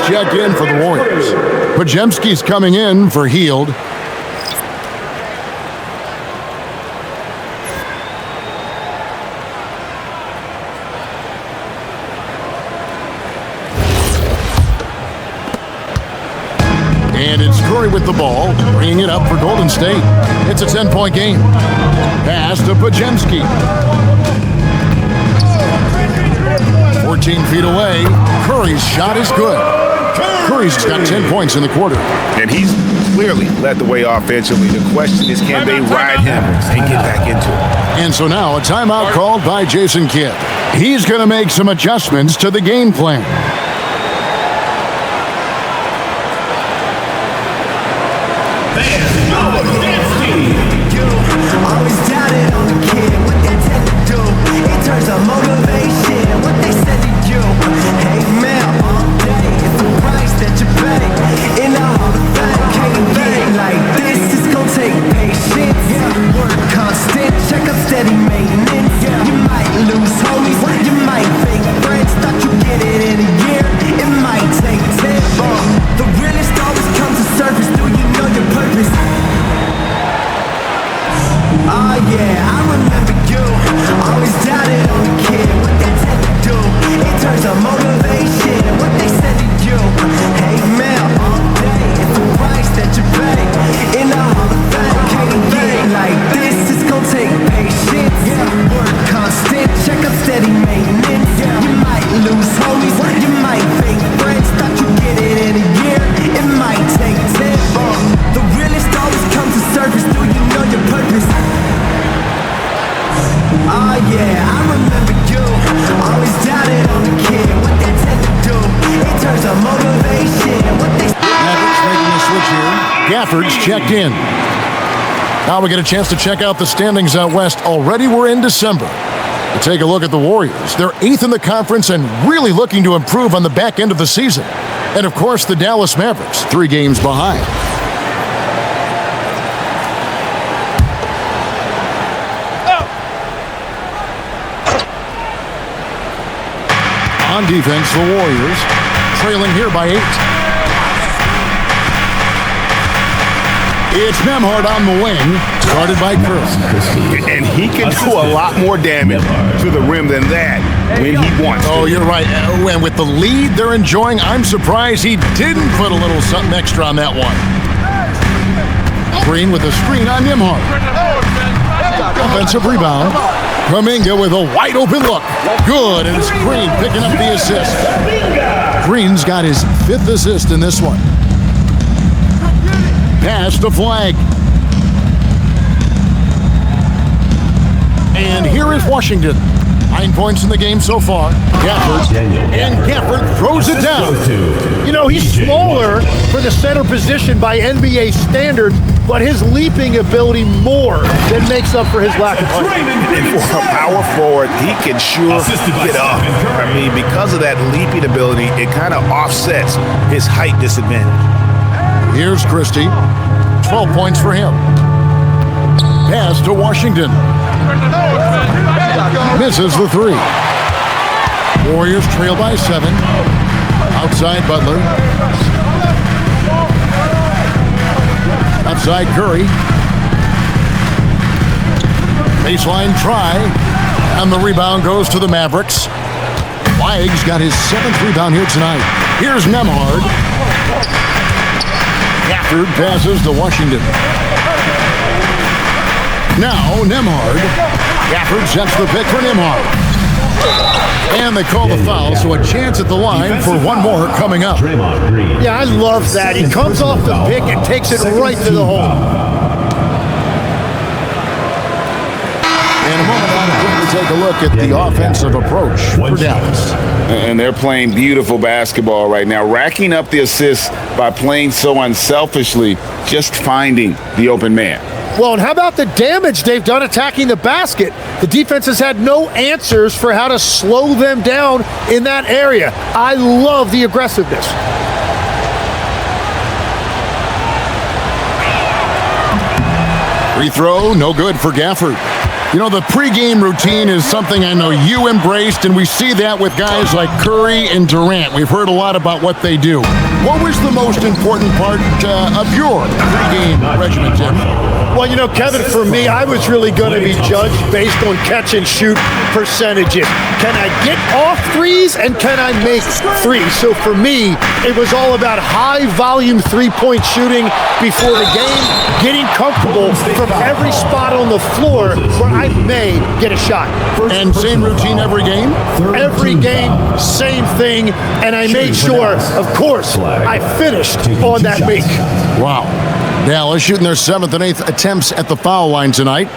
Checked in for the Warriors. Podziemski's coming in for Hield. And it's Curry with the ball, bringing it up for Golden State. It's a 10-point game. Pass to Podziemski. 14 feet away. Curry's shot is good. Curry's got 10 points in the quarter. And he's clearly led the way offensively. The question is, can they ride him and get back into it? And so now a timeout called by Jason Kidd. He's going to make some adjustments to the game plan. Always doubted on the kid, what they tend to do in terms of motivation, what they said to you. Hey man, all day, it's the price that you pay. In the Hall of Fame, can't get like this, it's gonna take patience. Work constant, check up steady maintenance. You might lose homies, you might fake friends. Thought you get it in a year, it might take 10. The realest always comes to surface, do you know your purpose? Oh yeah, I remember you. Always doubted on the kid, what they tend to do in terms of motivation, what they said to you. Hey man, all day, it's the price that you pay. In the Hall of Fame, can't get like this, it's gonna take patience. Work constant, check up steady maintenance. You might lose homies, you might fake friends. Thought you get it in a year, it might take 10. The realest always comes to surface, do you know your purpose? Oh yeah, I remember you. Always doubted on the kid, what they tend to do in terms of motivation, what they. Mavericks making a switch here. Gafford's checked in. Now we get a chance to check out the standings out west. Already we're in December. To take a look at the Warriors. They're 8th in the conference and really looking to improve on the back end of the season. And of course the Dallas Mavericks, 3 games behind. On defense, the Warriors trailing here by 8. It's Nembhard on the wing, guarded by Kerr. And he can do a lot more damage to the rim than that when he wants to. Oh, you're right. And with the lead they're enjoying, I'm surprised he didn't put a little something extra on that one. Green with a screen on Nembhard. Offensive rebound. Kuminga with a wide open look. Good, and it's Green picking up the assist. Green's got his 5th assist in this one. Pass to Flag. And here is Washington. 9 points in the game so far. Gafford. And Gafford throws it down. You know, he's smaller for the center position by NBA standards, but his leaping ability more than makes up for his lack of height. And for a power forward, he can sure get up. I mean, because of that leaping ability, it kind of offsets his height disadvantage. Here's Christie. 12 points for him. Pass to Washington. Misses the 3. Warriors trail by 7. Outside Butler. Outside Curry. Baseline try. And the rebound goes to the Mavericks. Flag's got his 7th rebound here tonight. Here's Nembhard. Gafford passes to Washington. Now Nembhard. Gafford sets the pick for Nembhard. And they call the foul, so a chance at the line for one more coming up. Yeah, I love that. He comes off the pick and takes it right to the hole. In a moment, I'm going to take a look at the offensive approach for Dallas. And they're playing beautiful basketball right now, racking up the assists by playing so unselfishly, just finding the open man. Well, and how about the damage they've done attacking the basket? The defense has had no answers for how to slow them down in that area. I love the aggressiveness. Free throw, no good for Gafford. You know, the pregame routine is something I know you embraced, and we see that with guys like Curry and Durant. We've heard a lot about what they do. What was the most important part of your pregame regimen, Tim? Well, you know, Kevin, for me, I was really going to be judged based on catch and shoot percentages. Can I get off threes and can I make threes? So for me, it was all about high volume 3-point shooting before the game, getting comfortable from every spot on the floor where I may get a shot. And same routine every game? Every game, same thing. And I made sure, of course, I finished on that make. Wow. Dallas shooting their 7th and 8th attempts at the foul line tonight.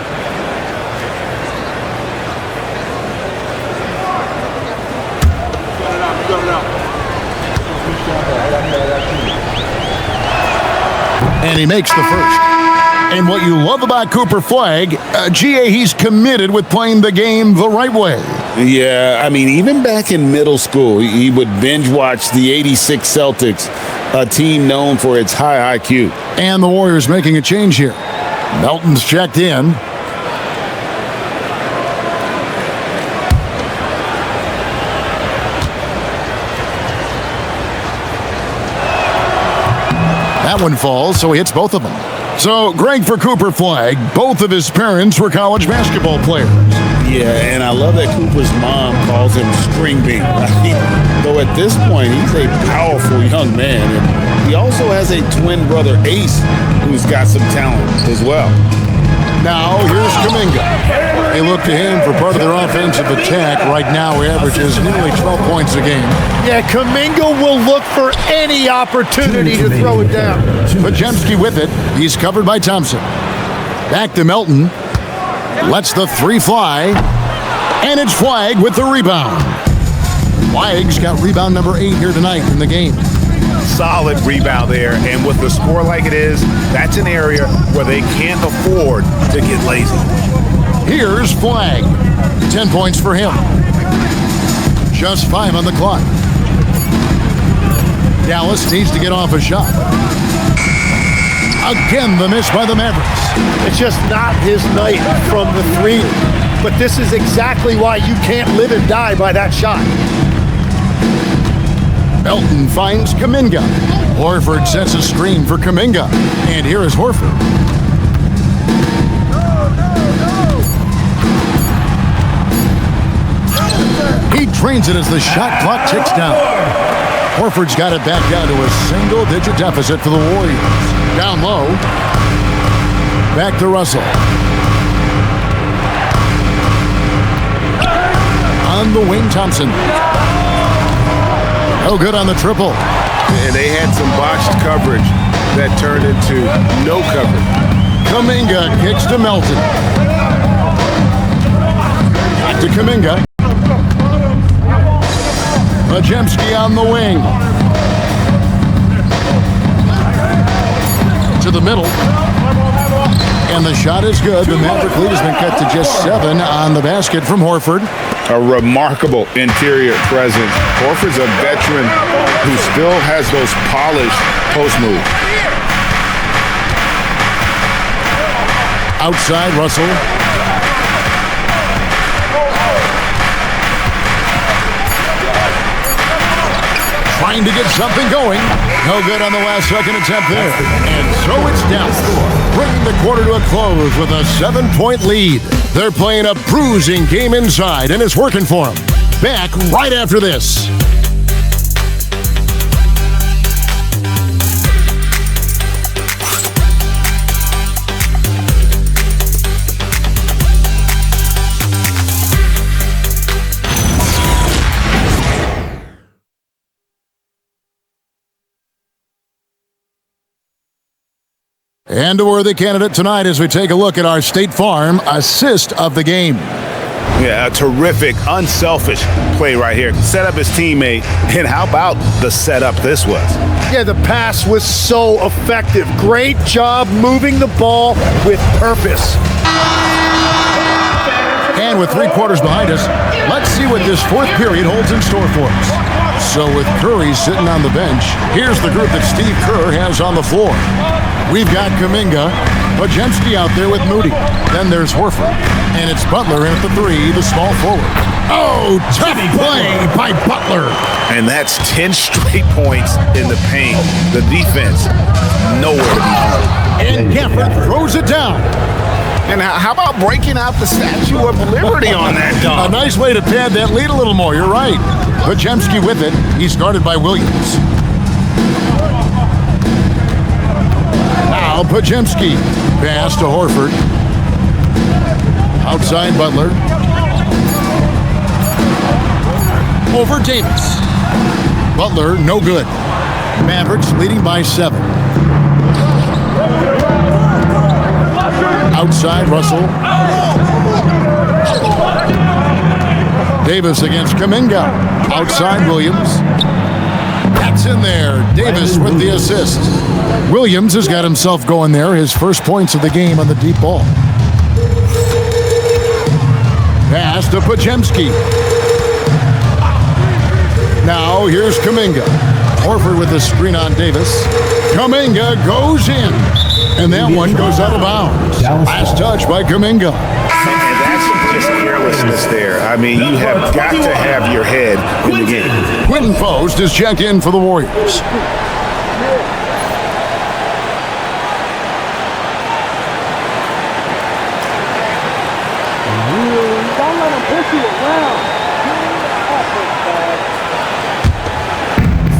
And he makes the first. And what you love about Cooper Flag, GA, he's committed with playing the game the right way. Yeah, I mean, even back in middle school, he would binge watch the '86 Celtics, a team known for its high IQ. And the Warriors making a change here. Melton's checked in. That one falls, so he hits both of them. So, Greg, for Cooper Flag, both of his parents were college basketball players. Yeah, and I love that Cooper's mom calls him String Bean. Though at this point, he's a powerful young man. And he also has a twin brother, Ace, who's got some talent as well. Now, here's Kuminga. They look to him for part of their offensive attack. Right now, he averages nearly 12 points a game. Yeah, Kuminga will look for any opportunity to throw it down. Podziemski with it. He's covered by Thompson. Back to Melton. Lets the 3 fly. And it's Flag with the rebound. Flag's got rebound number 8 here tonight in the game. Solid rebound there, and with the score like it is, that's an area where they can't afford to get lazy. Here's Flag. 10 points for him. Just 5 on the clock. Dallas needs to get off a shot. Again, the miss by the Mavericks. It's just not his night from the 3. But this is exactly why you can't live and die by that shot. Melton finds Kuminga. Horford sets a screen for Kuminga. And here is Horford. He drains it as the shot clock ticks down. Horford's got it back down to a single-digit deficit for the Warriors. Down low. Back to Russell. on the wing, Thompson. No good on the triple. And they had some botched coverage that turned into no coverage. Kuminga kicks to Melton. Back to Kuminga. Majemski on the wing. To the middle. And the shot is good. The Maverick lead has been cut to just 7 on the basket from Horford. A remarkable interior presence. Horford's a veteran who still has those polished post moves. Outside, Russell. Trying to get something going. No good on the last second attempt there. And so it's down. Bringing the quarter to a close with a 7-point lead. They're playing a bruising game inside, and it's working for them. Back right after this. And a worthy candidate tonight as we take a look at our State Farm assist of the game. Yeah, a terrific, unselfish play right here. Set up his teammate, and how about the setup this was? Yeah, the pass was so effective. Great job moving the ball with purpose. And with 3 quarters behind us, let's see what this fourth period holds in store for us. So with Curry sitting on the bench, here's the group that Steve Kerr has on the floor. We've got Kuminga, Majemski out there with Moody. Then there's Horford, and it's Butler in at the 3, the small forward. Oh, tough play by Butler. And that's 10 straight points in the paint. The defense, nowhere to be found. And Gafford throws it down. And how about breaking out the Statue of Liberty on that A dunk? nice way to pad that lead a little more, you're right. Majemski with it. He's guarded by Williams. Now Majemski. Pass to Horford. Outside Butler. Over Davis. Butler, no good. Mavericks leading by 7. Outside Russell. Davis against Kuminga. Outside Williams. That's in there. Davis with the assist. Williams has got himself going there. His first points of the game on the deep ball. Pass to Majemski. Now here's Kuminga. Horford with the screen on Davis. Kuminga goes in. And that one goes out of bounds. Last touch by Kuminga. And that's just carelessness there. I mean, you have got to have your head in the game. Quinton Post is checked in for the Warriors.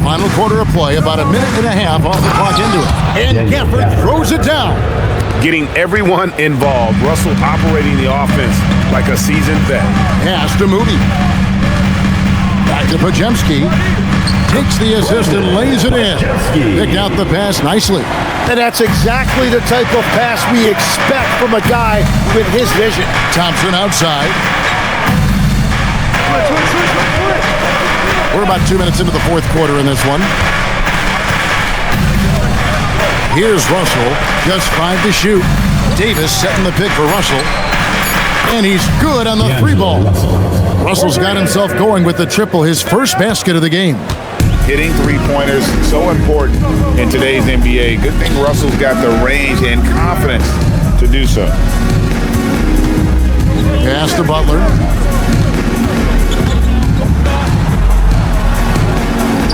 Final quarter of play, about a minute and a half off the clock into it. And Gafford throws it down. Getting everyone involved. Russell operating the offense like a seasoned vet. Pass to Moody. Back to Majemski. Takes the assist and lays it in. Picked out the pass nicely. And that's exactly the type of pass we expect from a guy with his vision. Thompson outside. We're about 2 minutes into the fourth quarter in this one. Here's Russell, just 5 to shoot. Davis setting the pick for Russell. And he's good on the 3 ball. Russell's got himself going with the triple, his first basket of the game. Hitting 3-pointers, so important in today's NBA. Good thing Russell's got the range and confidence to do so. Pass to Butler.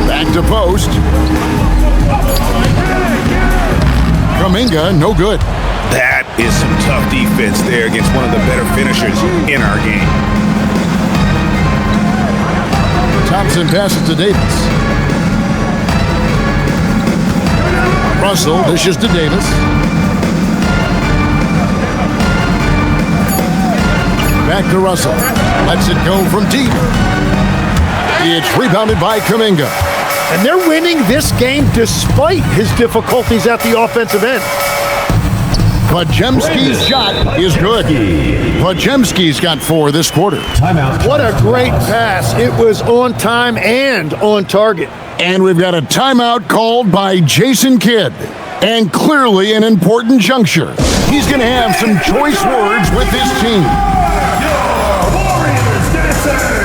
Back to Post. Kuminga, no good. That is some tough defense there against one of the better finishers in our game. Thompson passes to Davis. Russell dishes to Davis. back to Russell. Lets it go from deep. It's rebounded by Kuminga. And they're winning this game despite his difficulties at the offensive end. Podziemski's shot is good. Podziemski's got 4 this quarter. Timeout. What a great pass. It was on time and on target. And we've got a timeout called by Jason Kidd. And clearly an important juncture. He's going to have some choice words with his team. Warriors dancers.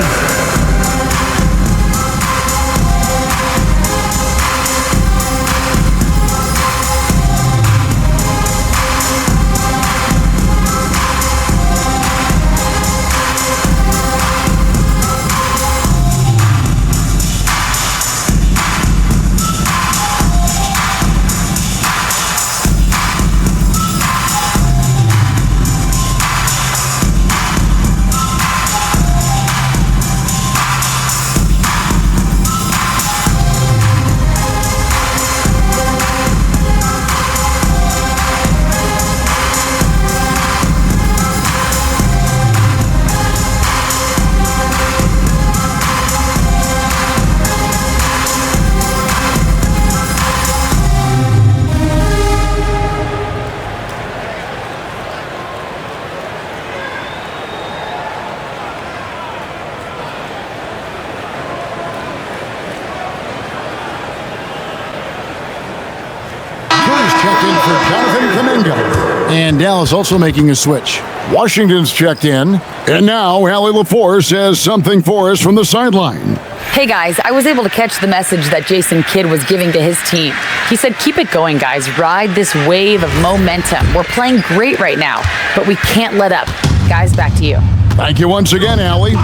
And Dallas also making a switch. Washington's checked in. And now Allie LaForce says something for us from the sideline. Hey guys, I was able to catch the message that Jason Kidd was giving to his team. He said, keep it going, guys. Ride this wave of momentum. We're playing great right now, but we can't let up. Guys, back to you. Thank you once again, Allie.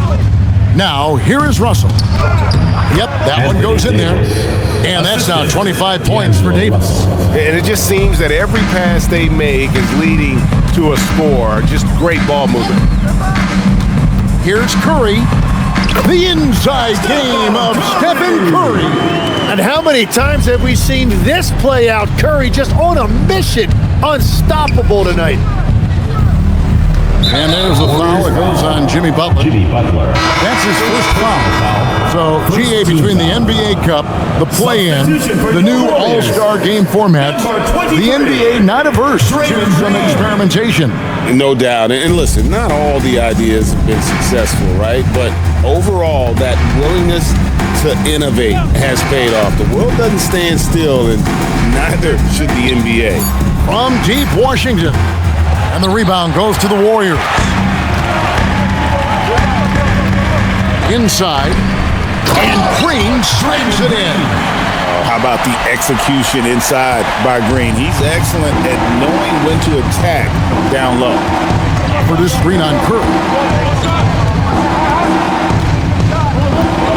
Now, here is Russell. Yep, that one goes in there. And that's now 25 points for Davis. And it just seems that every pass they make is leading to a score. Just great ball movement. Here's Curry. The inside game of Stephen Curry. And how many times have we seen this play out? Curry just on a mission. Unstoppable tonight. And there's a foul that goes on Jimmy Butler. That's his first foul. So, GA, between the NBA Cup, the play-in, the new All-Star game format, the NBA not averse to some experimentation. No doubt. And listen, not all the ideas have been successful, right? But overall, that willingness to innovate has paid off. The world doesn't stand still, and neither should the NBA. From deep Washington. And the rebound goes to the Warriors. Inside. And Green slams it in. How about the execution inside by Green? He's excellent at knowing when to attack down low. For this screen on Curry.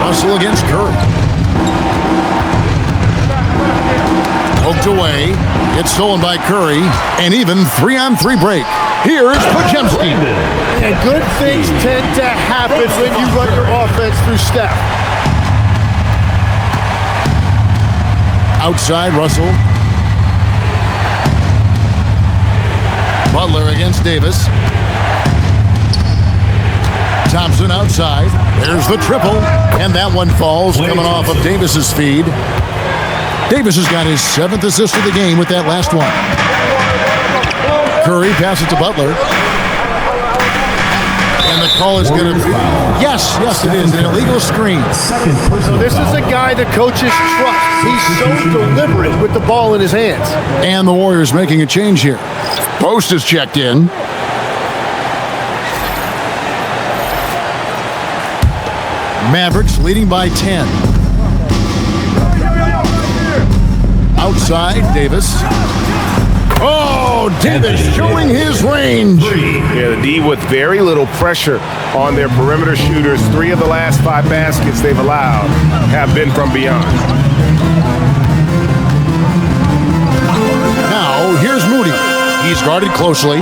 Russell against Curry. Poked away. It's stolen by Curry. And even 3-on-3 break. Here's Podziemski. And good things tend to happen when you run your offense through Steph. Outside, Russell. Butler against Davis. Thompson outside. There's the triple. And that one falls coming off of Davis's feed. Davis has got his 7th assist of the game with that last one. Curry passes to Butler. And the call is going to be... Yes, it is. An illegal screen. So this is a guy the coaches trust. He's so deliberate with the ball in his hands. And the Warriors making a change here. Post is checked in. Mavericks leading by 10. Outside, Davis. Oh, Davis showing his range. Yeah, the D with very little pressure on their perimeter shooters. 3 of the last 5 baskets they've allowed have been from beyond. Now, here's Moody. He's guarded closely.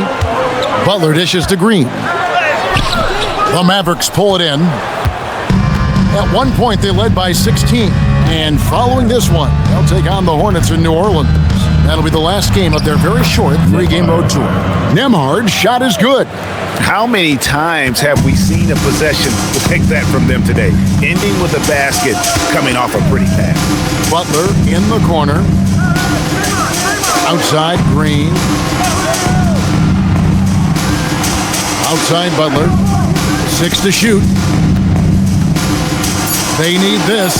Butler dishes to Green. The Mavericks pull it in. At one point, they led by 16. And following this one, they'll take on the Hornets in New Orleans. That'll be the last game of their very short 3-game road tour. Nembhard's shot is good. How many times have we seen a possession like that from them today? Ending with a basket, coming off a pretty pass. Butler in the corner. Outside Green. Outside Butler. 6 to shoot. They need this.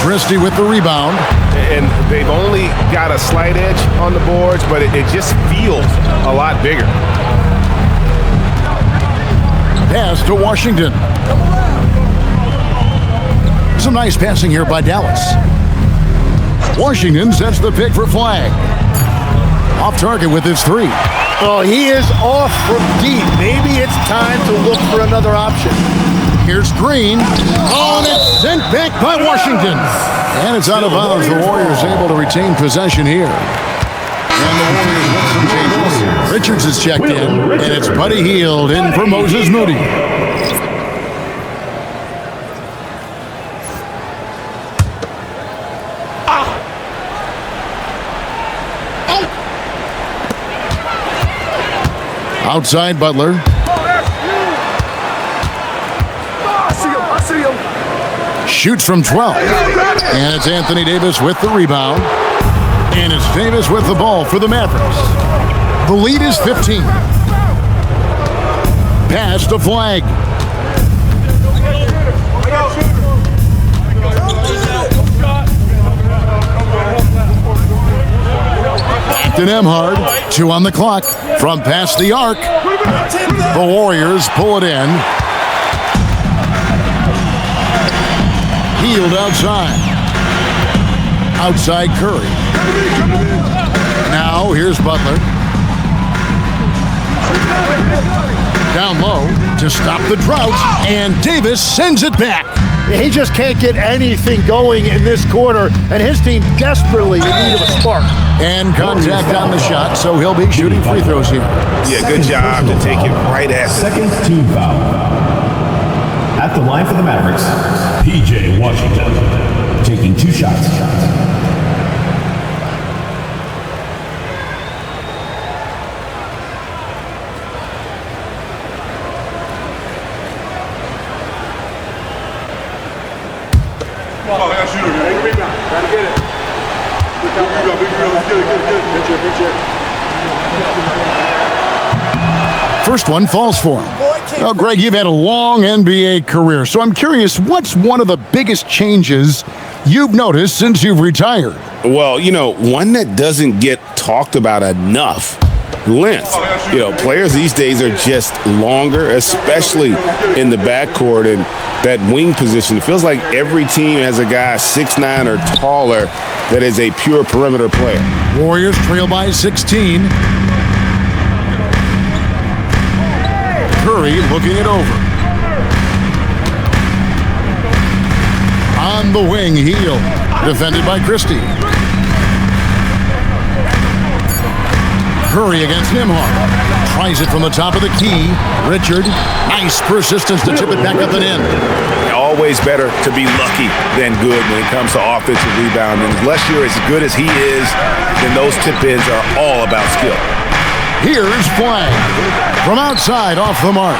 Christie with the rebound. And they've only got a slight edge on the boards, but it just feels a lot bigger. Pass to Washington. Some nice passing here by Dallas. Washington sets the pick for Flag. Off target with his 3. Oh, he is off from deep. Maybe it's time to look for another option. Here's Green. Oh, and it's sent back by Washington. And it's out of bounds. The Warriors able to retain possession here. And the Warriors with some changes. Richards is checked in, and it's Buddy Hield in for Moses Moody. Outside Butler. Shoots from 12. And it's Anthony Davis with the rebound. And it's Davis with the ball for the Mavericks. The lead is 15. Pass to Flag. Back to Nembhard. 2 on the clock. From past the arc. The Warriors pull it in. Hield outside. Outside Curry. Now here's Butler. Down low to stop the drought, and Davis sends it back. He just can't get anything going in this quarter, and his team desperately in need of a spark. And contact on the shot, so he'll be shooting free throws here. Yeah, good job to take it right at the Second team foul. At the line for the Mavericks, P.J. Washington, taking 2 shots. First one falls for him. Well, Greg, you've had a long NBA career, so I'm curious, what's one of the biggest changes you've noticed since you've retired? Well, one that doesn't get talked about enough. Length. Players these days are just longer, especially in the backcourt and that wing position. It feels like every team has a guy 6'9" or taller that is a pure perimeter player. Warriors trail by 16. Curry looking it over. On the wing, Hield. Defended by Christie. Curry against Nembhard. Tries it from the top of the key. Richard, nice persistence to tip it back up and in. Always better to be lucky than good when it comes to offensive rebounding. Unless you're as good as he is, then those tip-ins are all about skill. Here's Flag. From outside, off the mark.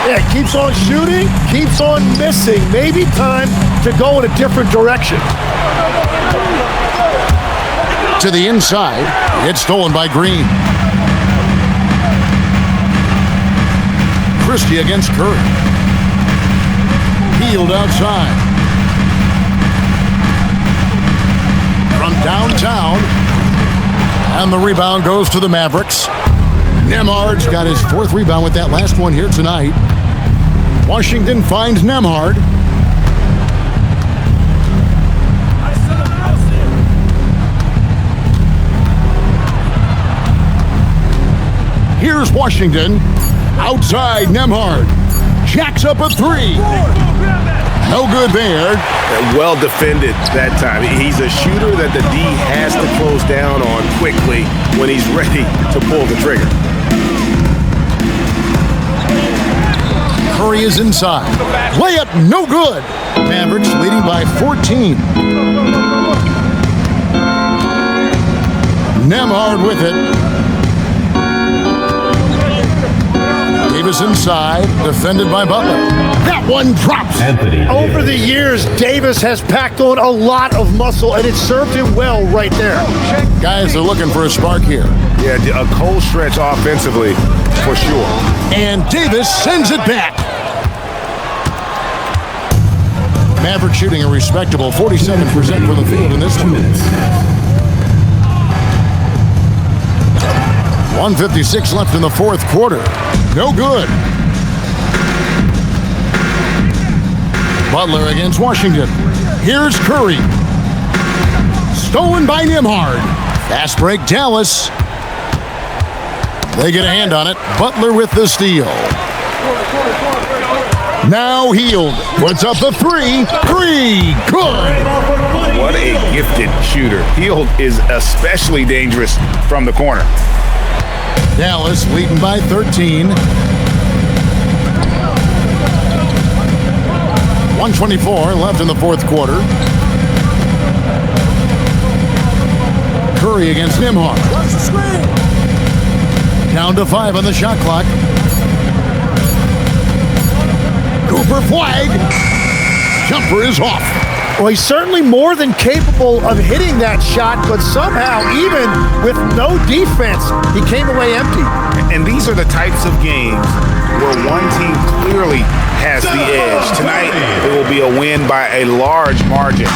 Yeah, keeps on shooting, keeps on missing. Maybe time to go in a different direction. To the inside. It's stolen by Green. Christie against Curry. Hield outside. From downtown. And the rebound goes to the Mavericks. Nembhard's got his 4th rebound with that last one here tonight. Washington finds Nembhard. Here's Washington. Outside Nembhard. Jacks up a 3. No good there. Well defended that time. He's a shooter that the D has to close down on quickly when he's ready to pull the trigger. Curry is inside. Layup no good. Mavericks leading by 14. Nemhard with it. Davis inside, defended by Butler. That one drops. Over the years, Davis has packed on a lot of muscle, and it served him well right there. Guys are looking for a spark here. Yeah, a cold stretch offensively, for sure. And Davis sends it back. Mavericks shooting a respectable 47% from the field in this one. 1:56 left in the fourth quarter. No good. Butler against Washington. Here's Curry. Stolen by Nemhard. Fast break Dallas. They get a hand on it. Butler with the steal. Now Hield puts up the three. Three. Good. What a gifted shooter. Hield is especially dangerous from the corner. Dallas leading by 13. 1:24 left in the fourth quarter. Curry against Nemhard. Down to 5 on the shot clock. Cooper flag. Jumper is off. Well, he's certainly more than capable of hitting that shot, but somehow, even with no defense, he came away empty. And these are the types of games where one team clearly has the edge. Tonight, it will be a win by a large margin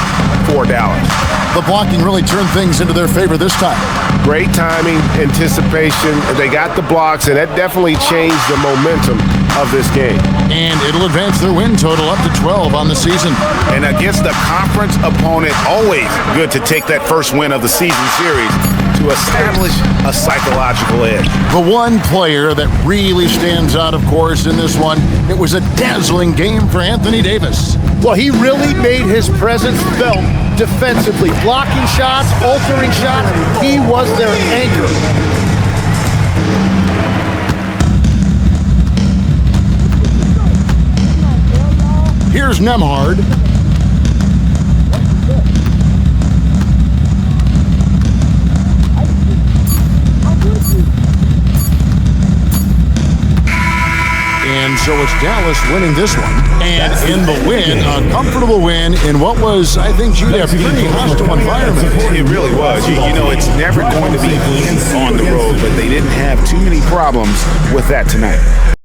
for Dallas. The blocking really turned things into their favor this time. Great timing, anticipation. They got the blocks, and that definitely changed the momentum of this game. And it'll advance their win total up to 12 on the season. And against a conference opponent, always good to take that first win of the season series to establish a psychological edge. The one player that really stands out, of course, in this one, it was a dazzling game for Anthony Davis. Well, he really made his presence felt defensively. Blocking shots, altering shots, he was their anchor. Here's Nemhard. And so it's Dallas winning this one. And in the win, a comfortable win in what was, I think, Gene, a pretty hostile environment. It really was. You know, it's never going to be easy on the road, but they didn't have too many problems with that tonight.